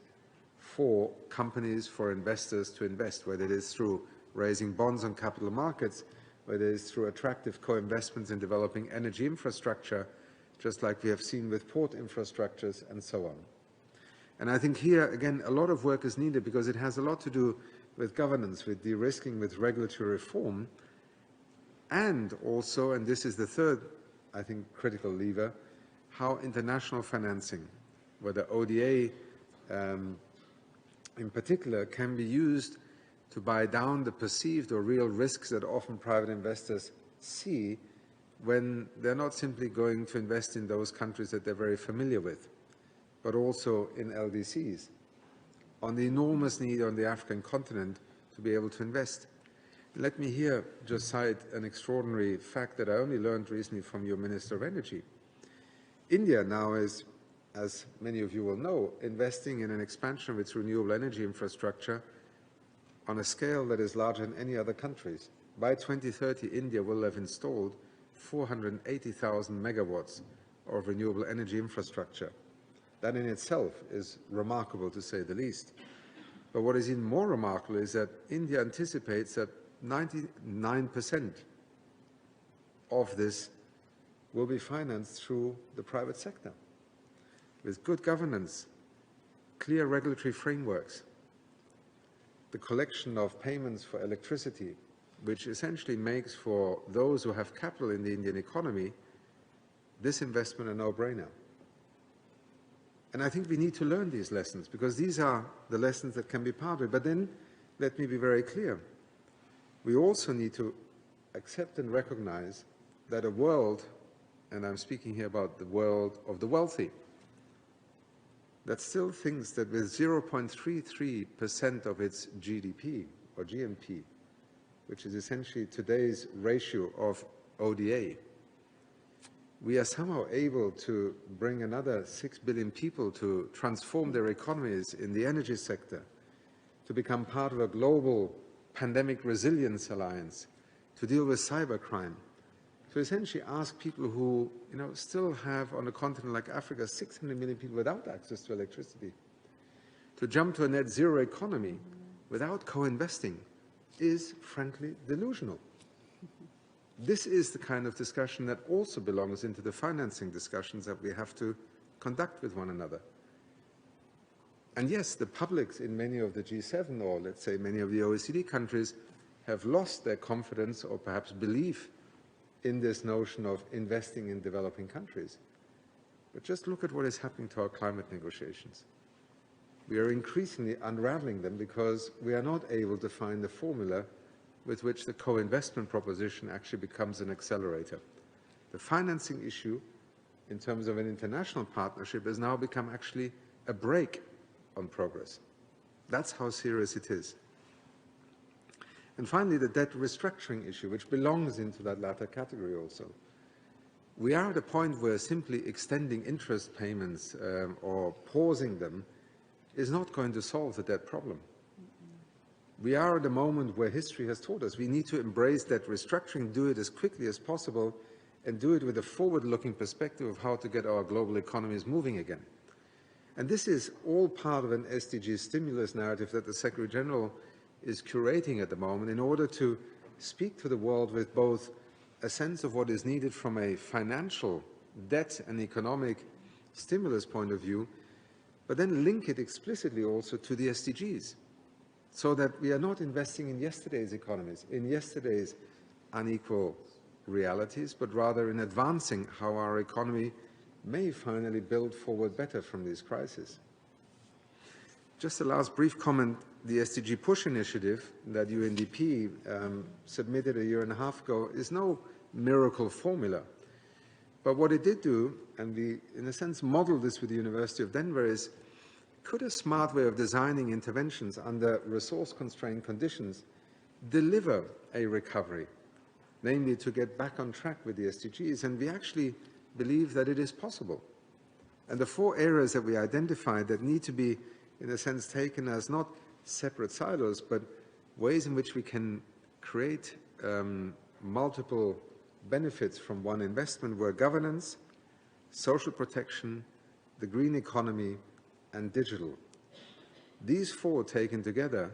for companies, for investors to invest, whether it is through raising bonds on capital markets, whether it is through attractive co-investments in developing energy infrastructure, just like we have seen with port infrastructures and so on. And I think here, again, a lot of work is needed because it has a lot to do with governance, with de-risking, with regulatory reform, and also, and this is the third, I think, critical lever, how international financing, whether ODA in particular, can be used to buy down the perceived or real risks that often private investors see when they're not simply going to invest in those countries that they're very familiar with, but also in LDCs, on the enormous need on the African continent to be able to invest. Let me here just cite an extraordinary fact that I only learned recently from your Minister of Energy. India now is, as many of you will know, investing in an expansion of its renewable energy infrastructure on a scale that is larger than any other countries. By 2030, India will have installed 480,000 megawatts of renewable energy infrastructure. That in itself is remarkable, to say the least. But what is even more remarkable is that India anticipates that 99% of this will be financed through the private sector, with good governance, clear regulatory frameworks, the collection of payments for electricity, which essentially makes for those who have capital in the Indian economy this investment a no-brainer. And I think we need to learn these lessons, because these are the lessons that can be part of it. But then, let me be very clear. We also need to accept and recognize that a world, and I'm speaking here about the world of the wealthy, that still thinks that with 0.33% of its GDP or GNP, which is essentially today's ratio of ODA, we are somehow able to bring another 6 billion people to transform their economies in the energy sector, to become part of a global pandemic resilience alliance, to deal with cybercrime, to essentially ask people who still have on a continent like Africa 600 million people without access to electricity, to jump to a net zero economy without co-investing is frankly delusional. This is the kind of discussion that also belongs into the financing discussions that we have to conduct with one another. And yes, the publics in many of the G7, or let's say many of the OECD countries, have lost their confidence or perhaps belief in this notion of investing in developing countries. But just look at what is happening to our climate negotiations. We are increasingly unraveling them because we are not able to find the formula with which the co-investment proposition actually becomes an accelerator. The financing issue, in terms of an international partnership, has now become actually a brake on progress. That's how serious it is. And finally, the debt restructuring issue, which belongs into that latter category also. We are at a point where simply extending interest payments or pausing them is not going to solve the debt problem. We are at a moment where history has taught us we need to embrace debt restructuring, do it as quickly as possible, and do it with a forward-looking perspective of how to get our global economies moving again. And this is all part of an SDG stimulus narrative that the Secretary General is curating at the moment in order to speak to the world with both a sense of what is needed from a financial, debt and economic stimulus point of view, but then link it explicitly also to the SDGs, so that we are not investing in yesterday's economies, in yesterday's unequal realities, but rather in advancing how our economy may finally build forward better from these crises. Just a last brief comment. The SDG Push initiative that UNDP submitted a year and a half ago is no miracle formula. But what it did do, and we in a sense modeled this with the University of Denver, is could a smart way of designing interventions under resource-constrained conditions deliver a recovery, namely to get back on track with the SDGs? And we actually believe that it is possible. And the 4 areas that we identified that need to be, in a sense, taken as not separate silos, but ways in which we can create multiple benefits from one investment were governance, social protection, the green economy, and digital. These 4 taken together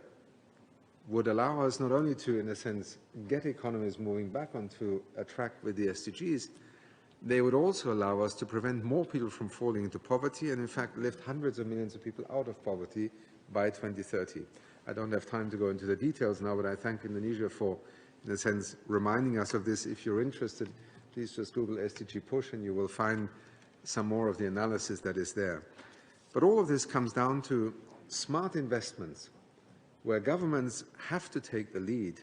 would allow us not only to, in a sense, get economies moving back onto a track with the SDGs, they would also allow us to prevent more people from falling into poverty and, in fact, lift hundreds of millions of people out of poverty by 2030. I don't have time to go into the details now, but I thank Indonesia for, in a sense, reminding us of this. If you're interested, please just Google SDG Push and you will find some more of the analysis that is there. But all of this comes down to smart investments where governments have to take the lead,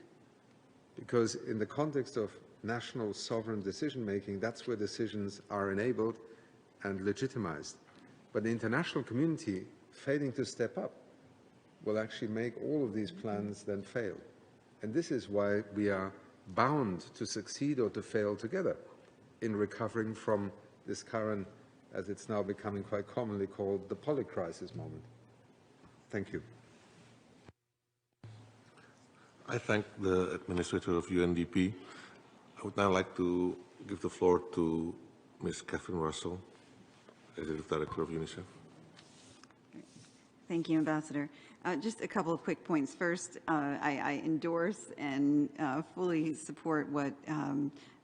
because in the context of national sovereign decision-making, that's where decisions are enabled and legitimized. But the international community failing to step up will actually make all of these plans then fail. And this is why we are bound to succeed or to fail together in recovering from this current, as it's now becoming quite commonly called, the polycrisis moment. Thank you. I thank the administrator of UNDP. I would now like to give the floor to Ms. Catherine Russell, Executive Director of UNICEF. Thank you, Ambassador. Just a couple of quick points. First, I endorse and fully support what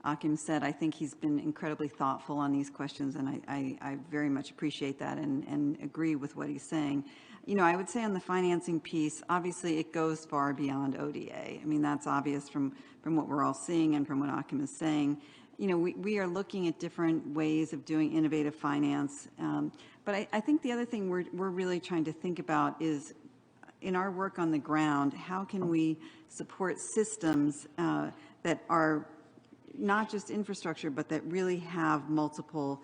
Akim said. I think he's been incredibly thoughtful on these questions, and I very much appreciate that and agree with what he's saying. You know, I would say on the financing piece, obviously it goes far beyond ODA. I mean, that's obvious from what we're all seeing and from what Akim is saying. You know, we are looking at different ways of doing innovative finance. But I think the other thing we're really trying to think about is, in our work on the ground, how can we support systems that are not just infrastructure, but that really have multiple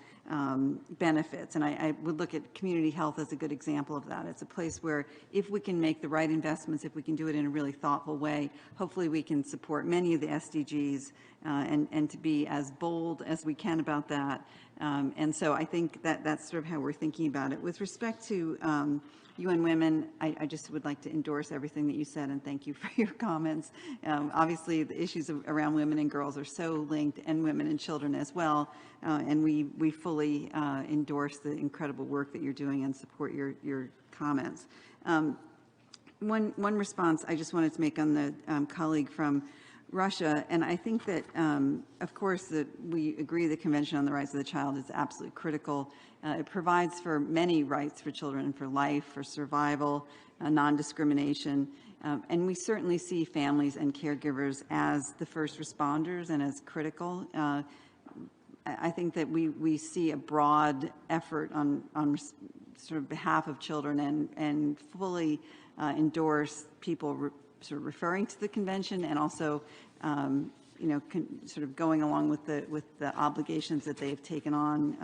benefits. And I would look at community health as a good example of that. It's a place where if we can make the right investments, if we can do it in a really thoughtful way, hopefully we can support many of the SDGs and to be as bold as we can about that. And so I think that's sort of how we're thinking about it. With respect to UN Women, I just would like to endorse everything that you said and thank you for your comments. Obviously, the issues around women and girls are so linked, and women and children as well. And we fully endorse the incredible work that you're doing and support your comments. One response I just wanted to make on the colleague from Russia, and I think that, of course, that we agree the Convention on the Rights of the Child is absolutely critical. It provides for many rights for children, for life, for survival, non-discrimination, and we certainly see families and caregivers as the first responders and as critical. I think that we see a broad effort on sort of behalf of children and fully endorse people sort of referring to the convention and also, you know, sort of going along with the obligations that they've taken on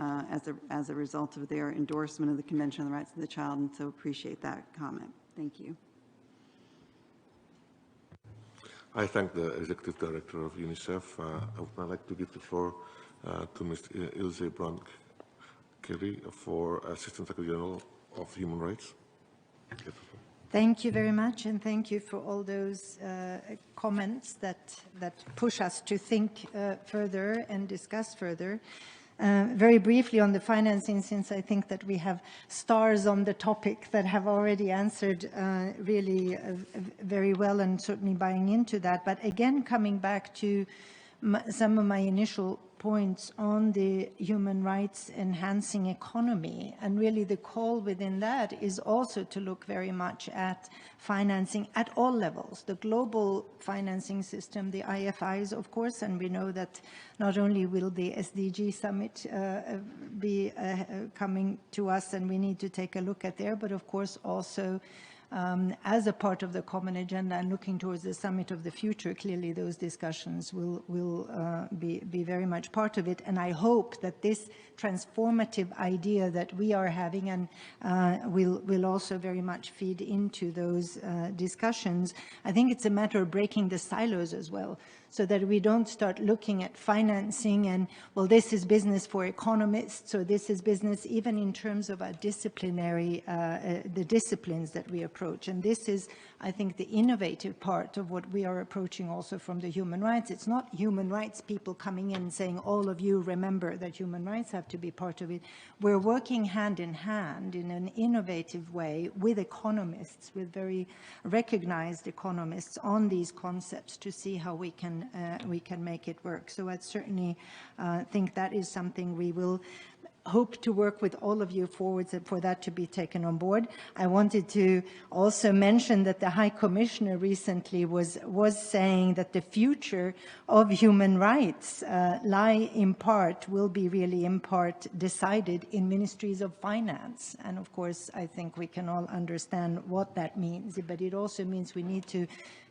as a result of their endorsement of the Convention on the Rights of the Child, and so appreciate that comment. Thank you. I thank the Executive Director of UNICEF. I would now like to give the floor to Ms. Ilse Brand-Kelly for Assistant Secretary General of Human Rights. Thank you very much, and thank you for all those comments that push us to think further and discuss further. Very briefly on the financing, since I think that we have stars on the topic that have already answered really very well, and certainly buying into that. But again, coming back to some of my initial points on the human rights enhancing economy, and really the call within that is also to look very much at financing at all levels, the global financing system, the IFIs, of course, and we know that not only will the SDG summit be coming to us, and we need to take a look at there, but of course also as a part of the common agenda and looking towards the summit of the future, clearly those discussions will be very much part of it. And I hope that this transformative idea that we are having and will also very much feed into those discussions. I think it's a matter of breaking the silos as well, so that we don't start looking at financing and, well, this is business for economists, so this is business even in terms of our disciplinary, the disciplines that we approach. And this is, I think, the innovative part of what we are approaching also from the human rights. It's not human rights people coming in saying, all of you remember that human rights have to be part of it. We're working hand in hand in an innovative way with economists, with very recognized economists on these concepts to see how we can make it work. So I certainly think that is something we will hope to work with all of you forwards for that to be taken on board. I wanted to also mention that the High Commissioner recently was saying that the future of human rights will be really in part decided in ministries of finance. And of course, I think we can all understand what that means, but it also means we need to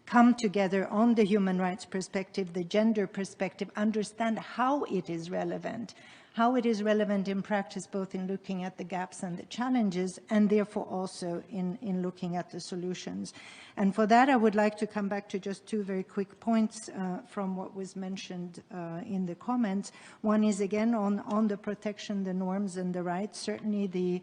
come together on the human rights perspective, the gender perspective, understand how it is relevant in practice, both in looking at the gaps and the challenges, and therefore also in looking at the solutions. And for that, I would like to come back to just two very quick points from what was mentioned in the comments. One is, again, on the protection, the norms and the rights. Certainly the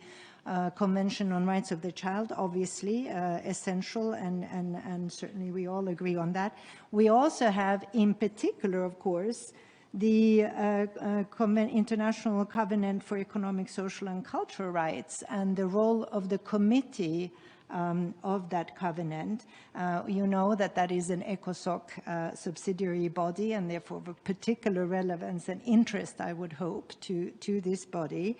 Convention on Rights of the Child, obviously essential, and certainly we all agree on that. We also have, in particular, of course, the International Covenant for Economic, Social and Cultural Rights and the role of the committee of that covenant. You know that that is an ECOSOC subsidiary body and therefore of particular relevance and interest, I would hope, to this body.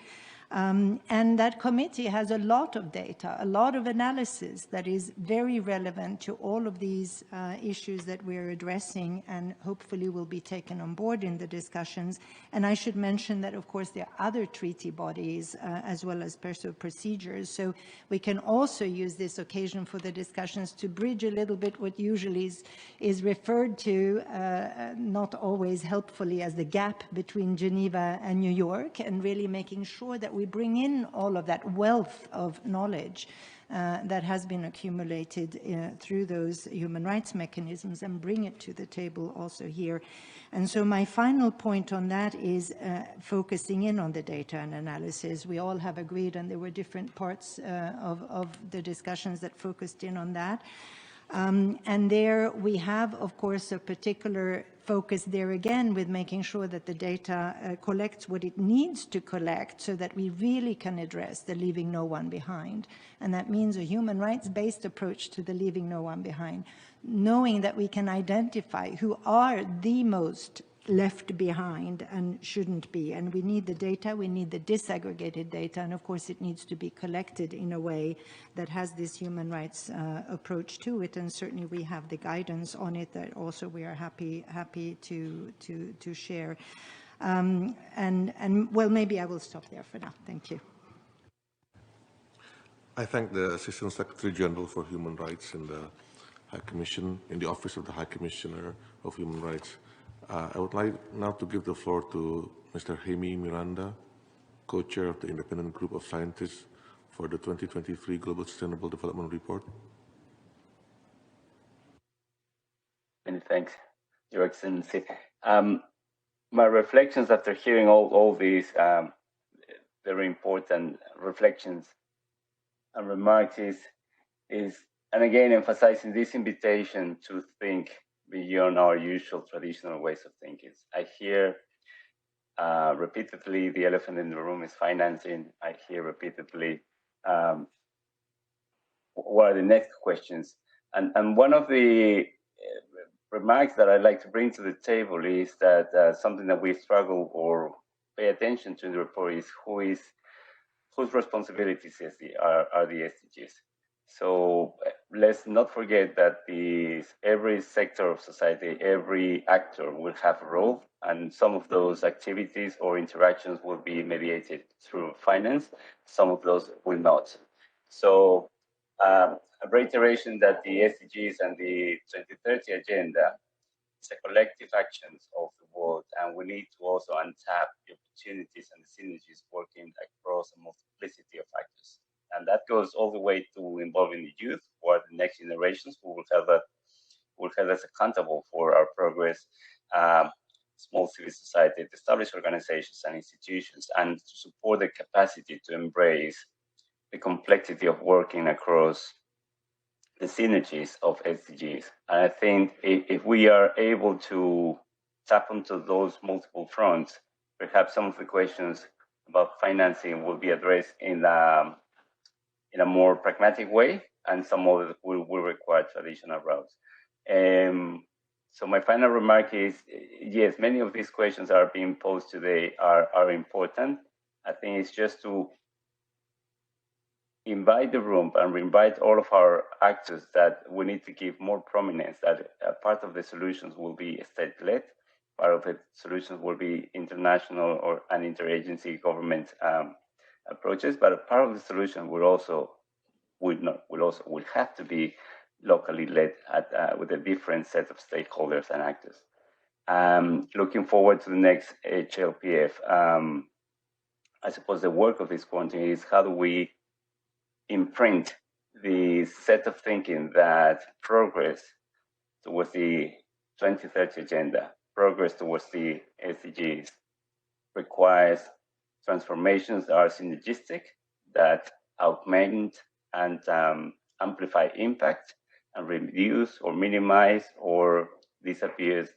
And that committee has a lot of data, a lot of analysis that is very relevant to all of these issues that we're addressing and hopefully will be taken on board in the discussions. And I should mention that, of course, there are other treaty bodies as well as procedures. So we can also use this occasion for the discussions to bridge a little bit what usually is referred to, not always helpfully, as the gap between Geneva and New York, and really making sure that we bring in all of that wealth of knowledge that has been accumulated through those human rights mechanisms and bring it to the table also here. And so my final point on that is focusing in on the data and analysis. We all have agreed, and there were different parts of the discussions that focused in on that. And there we have, of course, a particular focus there again with making sure that the data collects what it needs to collect so that we really can address the leaving no one behind. And that means a human rights-based approach to the leaving no one behind, knowing that we can identify who are the most left behind and shouldn't be. And we need the data, we need the disaggregated data, and of course it needs to be collected in a way that has this human rights approach to it. And certainly we have the guidance on it that also we are happy to share. And well, maybe I will stop there for now. Thank you. I thank the Assistant Secretary General for Human Rights in the High Commission, in the Office of the High Commissioner of Human Rights. I would like now to give the floor to Mr. Jaime Miranda, co-chair of the Independent Group of Scientists for the 2023 Global Sustainable Development Report. Many thanks, Your Excellency. My reflections after hearing all these very important reflections and remarks is, and again, emphasizing this invitation to think beyond our usual traditional ways of thinking. I hear repeatedly the elephant in the room is financing. I hear repeatedly what are the next questions. And one of the remarks that I'd like to bring to the table is that something that we struggle or pay attention to in the report is whose responsibilities are the SDGs. So let's not forget that every sector of society, every actor will have a role, and some of those activities or interactions will be mediated through finance, some of those will not. So a reiteration that the SDGs and the 2030 agenda is a collective actions of the world, and we need to also untap the opportunities and the synergies working across a multiplicity of factors. And that goes all the way to involving the youth, who are the next generations, who will have us accountable for our progress, small civil society, established organizations and institutions, and to support the capacity to embrace the complexity of working across the synergies of SDGs. And I think if we are able to tap into those multiple fronts, perhaps some of the questions about financing will be addressed in a more pragmatic way, and some of it will require traditional routes. So my final remark is, yes, many of these questions are being posed today are important. I think it's just to invite the room and invite all of our actors that we need to give more prominence, that part of the solutions will be state-led, part of the solutions will be international or an interagency government approaches, but a part of the solution will have to be locally led with a different set of stakeholders and actors. Looking forward to the next HLPF, I suppose the work of this quantum is how do we imprint the set of thinking that progress towards the 2030 agenda, progress towards the SDGs requires transformations that are synergistic, that augment and amplify impact and reduce or minimize or disappears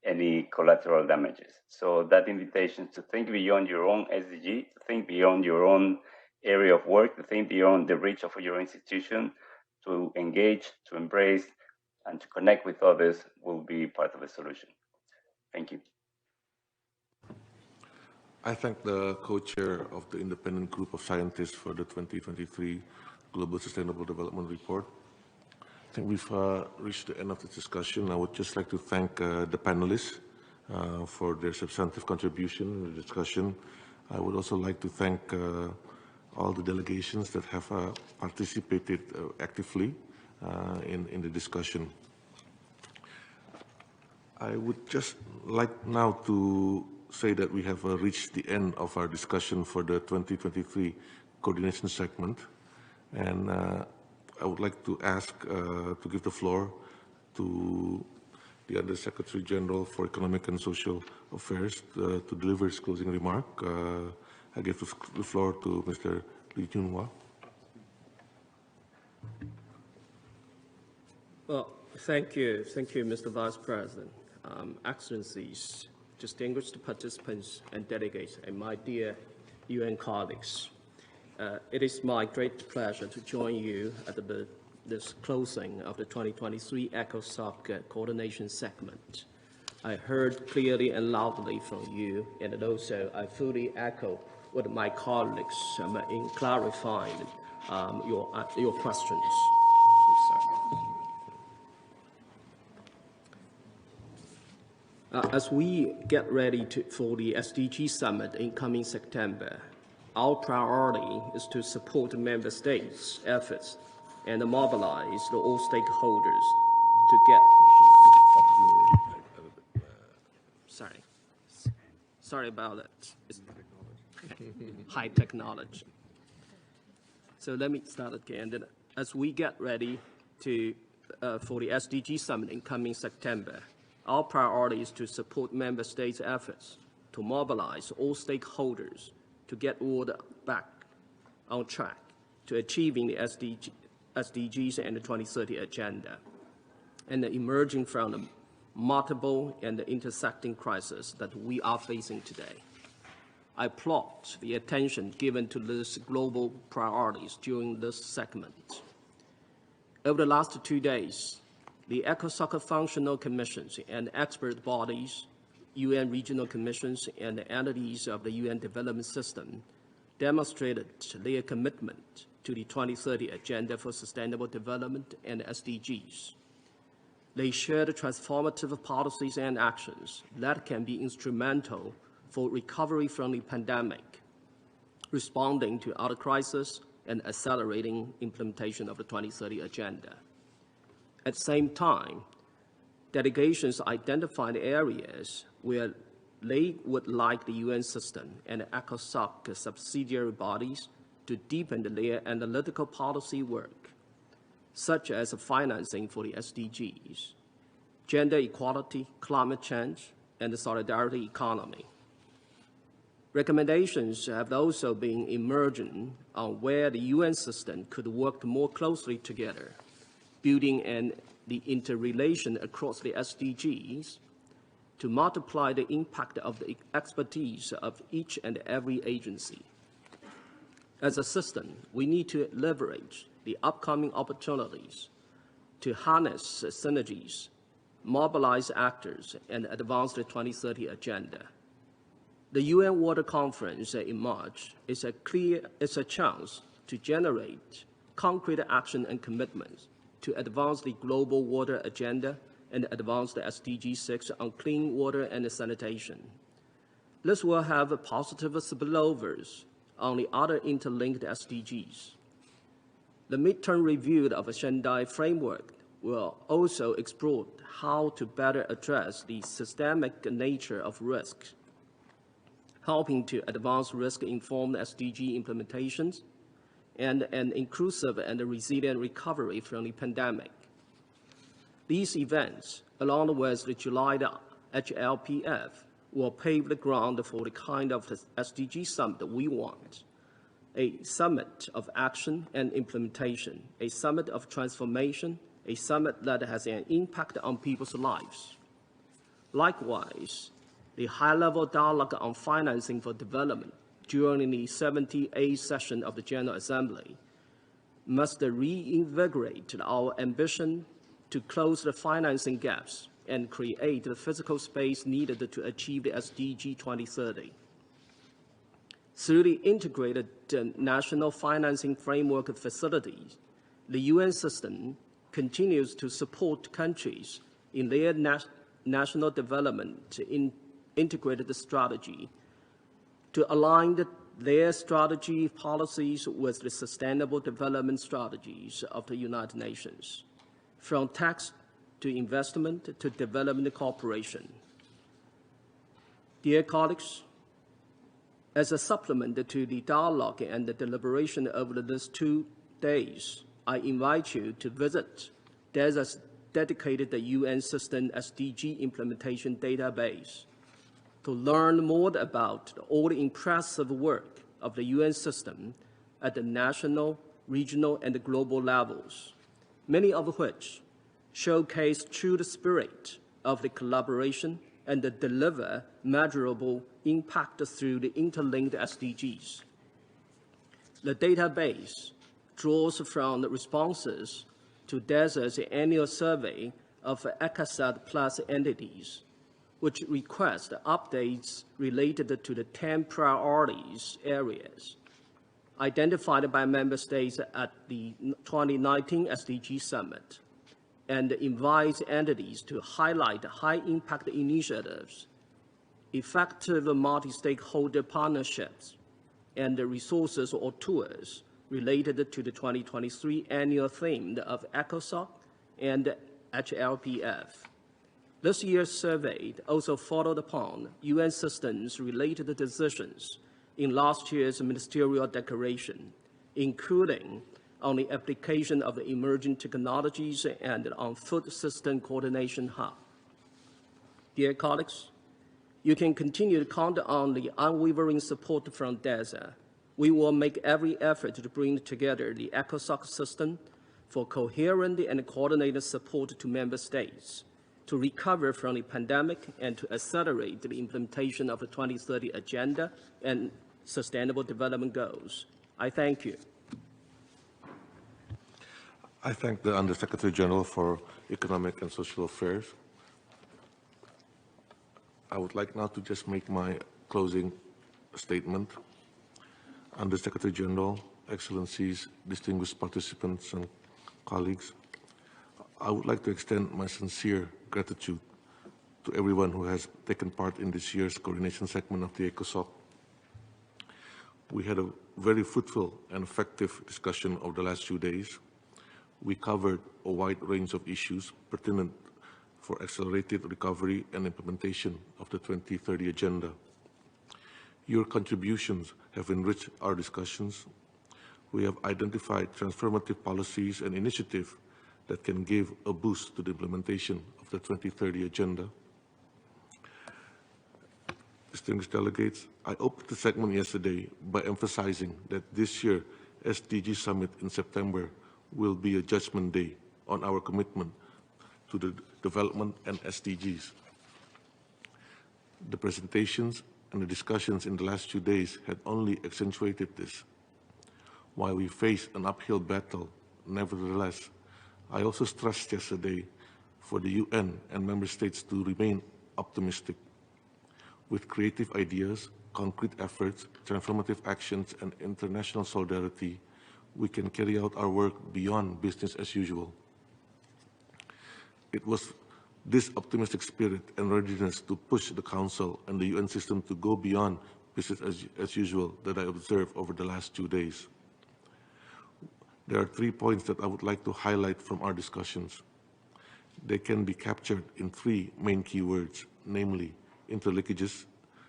any collateral damages. So that invitation to think beyond your own SDG, to think beyond your own area of work, to think beyond the reach of your institution, to engage, to embrace, and to connect with others will be part of the solution. Thank you. I thank the co-chair of the independent group of scientists for the 2023 Global Sustainable Development Report. I think we've reached the end of the discussion. I would just like to thank the panelists for their substantive contribution in the discussion. I would also like to thank all the delegations that have participated actively in the discussion. I would just like now to say that we have reached the end of our discussion for the 2023 coordination segment. And I would like to ask to give the floor to the Under Secretary General for Economic and Social Affairs to deliver his closing remark. I give the floor to Mr. Lee Junhua. Well, thank you, Mr. Vice President, Excellencies, distinguished participants and delegates, and my dear UN colleagues. It is my great pleasure to join you at this closing of the 2023 ECOSOC coordination segment. I heard clearly and loudly from you, and also I fully echo what my colleagues in clarifying your questions. As we get ready for the SDG Summit in coming September, our priority is to support the member states' efforts and mobilize all stakeholders to get. Sorry about that. It's high technology. So let me start again. As we get ready for the SDG Summit in coming September, our priority is to support member states' efforts to mobilize all stakeholders to get order back on track to achieving the SDGs and the 2030 agenda, and emerging from the multiple and the intersecting crises that we are facing today. I applaud the attention given to these global priorities during this segment. Over the last 2 days, the ECOSOC functional commissions and expert bodies, UN regional commissions, and the entities of the UN development system demonstrated their commitment to the 2030 Agenda for Sustainable Development and SDGs. They shared transformative policies and actions that can be instrumental for recovery from the pandemic, responding to other crises, and accelerating implementation of the 2030 Agenda. At the same time, delegations identified areas where they would like the UN system and ECOSOC subsidiary bodies to deepen their analytical policy work, such as financing for the SDGs, gender equality, climate change, and the solidarity economy. Recommendations have also been emerging on where the UN system could work more closely together, building the interrelation across the SDGs to multiply the impact of the expertise of each and every agency. As a system, we need to leverage the upcoming opportunities to harness synergies, mobilize actors, and advance the 2030 Agenda. The UN Water Conference in March is a chance to generate concrete action and commitments to advance the global water agenda and advance the SDG 6 on clean water and sanitation. This will have positive spillovers on the other interlinked SDGs. The midterm review of the Sendai framework will also explore how to better address the systemic nature of risk, helping to advance risk-informed SDG implementations and an inclusive and resilient recovery from the pandemic. These events, along with the July HLPF, will pave the ground for the kind of SDG summit that we want. A summit of action and implementation, a summit of transformation, a summit that has an impact on people's lives. Likewise, the high-level dialogue on financing for development during the 78th session of the General Assembly must reinvigorate our ambition to close the financing gaps and create the physical space needed to achieve the SDG 2030. Through the integrated national financing framework facilities, the UN system continues to support countries in their national development integrated strategy to align their strategy policies with the sustainable development strategies of the United Nations, from tax to investment to development cooperation. Dear colleagues, as a supplement to the dialogue and the deliberation over these 2 days, I invite you to visit DESA's dedicated UN System SDG implementation database to learn more about all the impressive work of the UN system at the national, regional, and global levels, many of which showcase true spirit of the collaboration and deliver measurable impact through the interlinked SDGs. The database draws from the responses to DESA's annual survey of ECASAT Plus entities, which request updates related to the 10 priorities areas identified by member states at the 2019 SDG Summit, and invites entities to highlight high-impact initiatives, effective multi-stakeholder partnerships, and the resources or tools related to the 2023 annual theme of ECOSOC and HLPF. This year's survey also followed upon UN systems related decisions in last year's ministerial declaration, including on the application of the emerging technologies and on food system coordination hub. Dear colleagues, you can continue to count on the unwavering support from DESA. We will make every effort to bring together the ECOSOC system for coherent and coordinated support to member states to recover from the pandemic and to accelerate the implementation of the 2030 Agenda and Sustainable Development Goals. I thank you. I thank the Undersecretary General for Economic and Social Affairs. I would like now to just make my closing statement. Undersecretary General, Excellencies, distinguished participants and colleagues, I would like to extend my sincere gratitude to everyone who has taken part in this year's coordination segment of the ECOSOC. We had a very fruitful and effective discussion over the last few days. We covered a wide range of issues pertinent for accelerated recovery and implementation of the 2030 Agenda. Your contributions have enriched our discussions. We have identified transformative policies and initiatives that can give a boost to the implementation of the 2030 Agenda. Distinguished delegates, I opened the segment yesterday by emphasizing that this year SDG Summit in September will be a judgment day on our commitment to the development and SDGs. The presentations and the discussions in the last 2 days had only accentuated this. While we face an uphill battle, nevertheless, I also stressed yesterday for the UN and member states to remain optimistic. With creative ideas, concrete efforts, transformative actions, and international solidarity, we can carry out our work beyond business as usual. It was this optimistic spirit and readiness to push the Council and the UN system to go beyond business as usual that I observed over the last 2 days. There are 3 points that I would like to highlight from our discussions. They can be captured in 3 main keywords, namely interlinkages,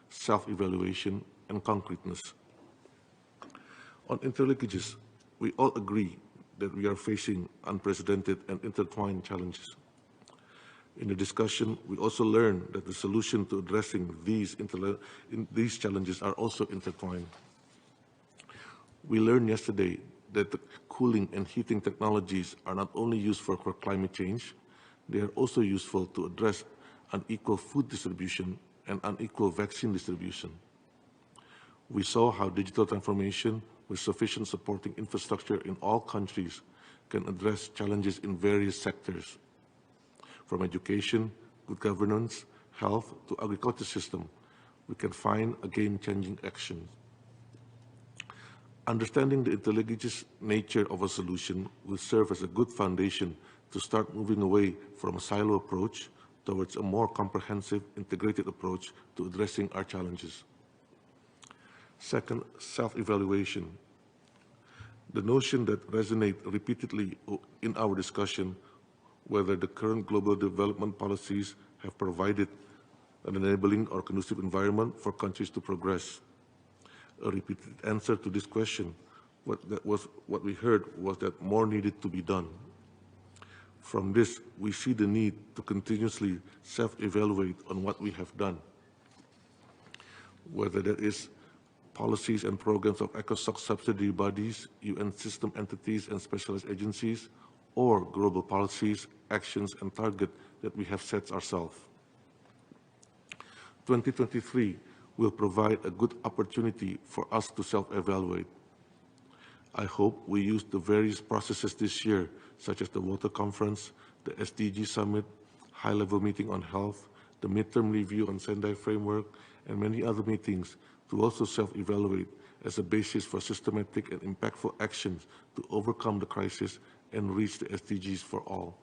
self-evaluation, and concreteness. On interlinkages, we all agree that we are facing unprecedented and intertwined challenges. In the discussion, we also learned that the solution to addressing these challenges are also intertwined. We learned yesterday that the cooling and heating technologies are not only used for climate change, they are also useful to address unequal food distribution, and unequal vaccine distribution. We saw how digital transformation with sufficient supporting infrastructure in all countries can address challenges in various sectors, from education, good governance, health, to agriculture system. We can find a game-changing action. Understanding the interlicious nature of a solution will serve as a good foundation to start moving away from a silo approach towards a more comprehensive, integrated approach to addressing our challenges. Second, self-evaluation. The notion that resonates repeatedly in our discussion, whether the current global development policies have provided an enabling or conducive environment for countries to progress. A repeated answer to this question, what we heard was that more needed to be done. From this, we see the need to continuously self-evaluate on what we have done, whether that is policies and programs of ECOSOC subsidiary bodies, UN system entities and specialized agencies, or global policies, actions and targets that we have set ourselves. 2023 will provide a good opportunity for us to self-evaluate. I hope we use the various processes this year, such as the Water Conference, the SDG Summit, high-level meeting on health, the midterm review on Sendai Framework, and many other meetings to also self-evaluate as a basis for systematic and impactful actions to overcome the crisis and reach the SDGs for all.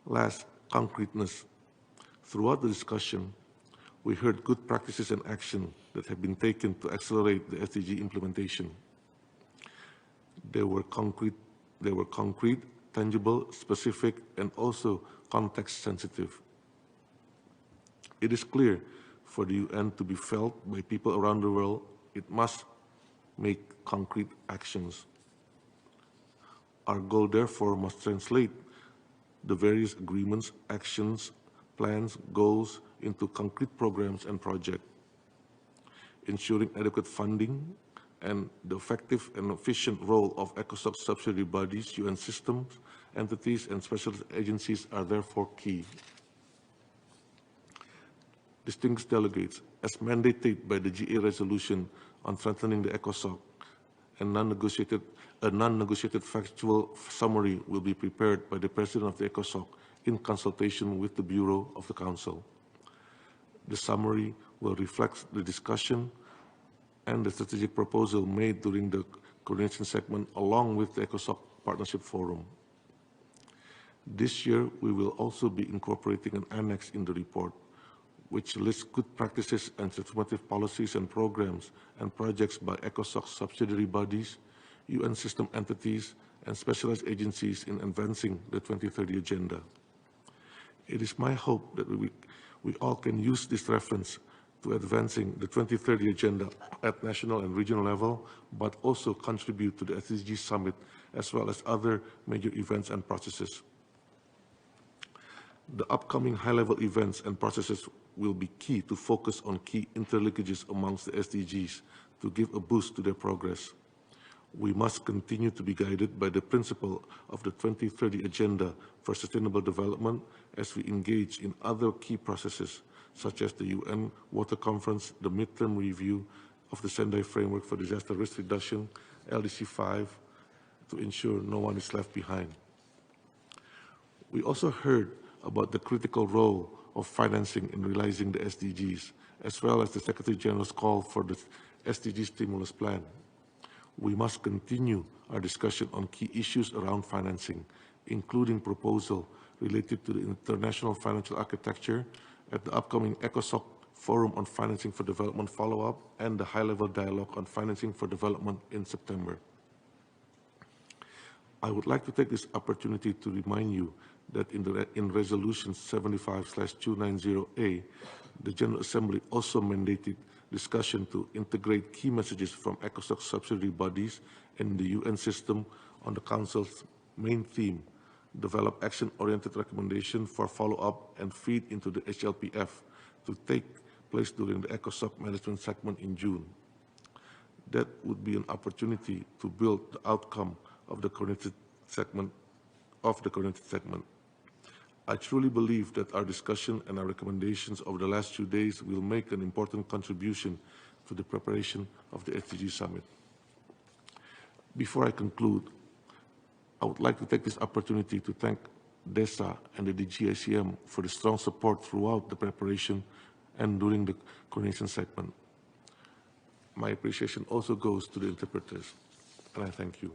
Last, concreteness. Throughout the discussion, we heard good practices and action that have been taken to accelerate the SDG implementation. They were concrete, tangible, specific, and also context sensitive. It is clear for the UN to be felt by people around the world, it must make concrete actions. Our goal, therefore, must translate the various agreements, actions, plans, goals into concrete programs and projects, ensuring adequate funding and the effective and efficient role of ECOSOC subsidiary bodies, UN systems, entities, and specialist agencies are therefore key. Distinguished delegates, as mandated by the GA resolution on strengthening the ECOSOC, a non-negotiated factual summary will be prepared by the President of the ECOSOC in consultation with the Bureau of the Council. The summary will reflect the discussion and the strategic proposal made during the coordination segment along with the ECOSOC Partnership Forum. This year, we will also be incorporating an annex in the report which lists good practices and transformative policies and programs and projects by ECOSOC subsidiary bodies, UN system entities, and specialized agencies in advancing the 2030 Agenda. It is my hope that we all can use this reference to advancing the 2030 Agenda at national and regional level, but also contribute to the SDG Summit as well as other major events and processes. The upcoming high-level events and processes will be key to focus on key interlinkages amongst the SDGs to give a boost to their progress. We must continue to be guided by the principle of the 2030 Agenda for Sustainable Development as we engage in other key processes, such as the UN Water Conference, the midterm review of the Sendai Framework for Disaster Risk Reduction, LDC 5, to ensure no one is left behind. We also heard about the critical role of financing in realizing the SDGs, as well as the Secretary General's call for the SDG stimulus plan. We must continue our discussion on key issues around financing, including proposals related to the international financial architecture at the upcoming ECOSOC Forum on Financing for Development follow-up and the high-level dialogue on financing for development in September. I would like to take this opportunity to remind you that in Resolution 75/290A, the General Assembly also mandated discussion to integrate key messages from ECOSOC subsidiary bodies and the UN system on the Council's main theme, develop action-oriented recommendation for follow-up and feed into the HLPF to take place during the ECOSOC management segment in June. That would be an opportunity to build the outcome of the coordinated segment. I truly believe that our discussion and our recommendations over the last 2 days will make an important contribution to the preparation of the SDG Summit. Before I conclude, I would like to take this opportunity to thank DESA and the DGICM for the strong support throughout the preparation and during the coordination segment. My appreciation also goes to the interpreters, and I thank you.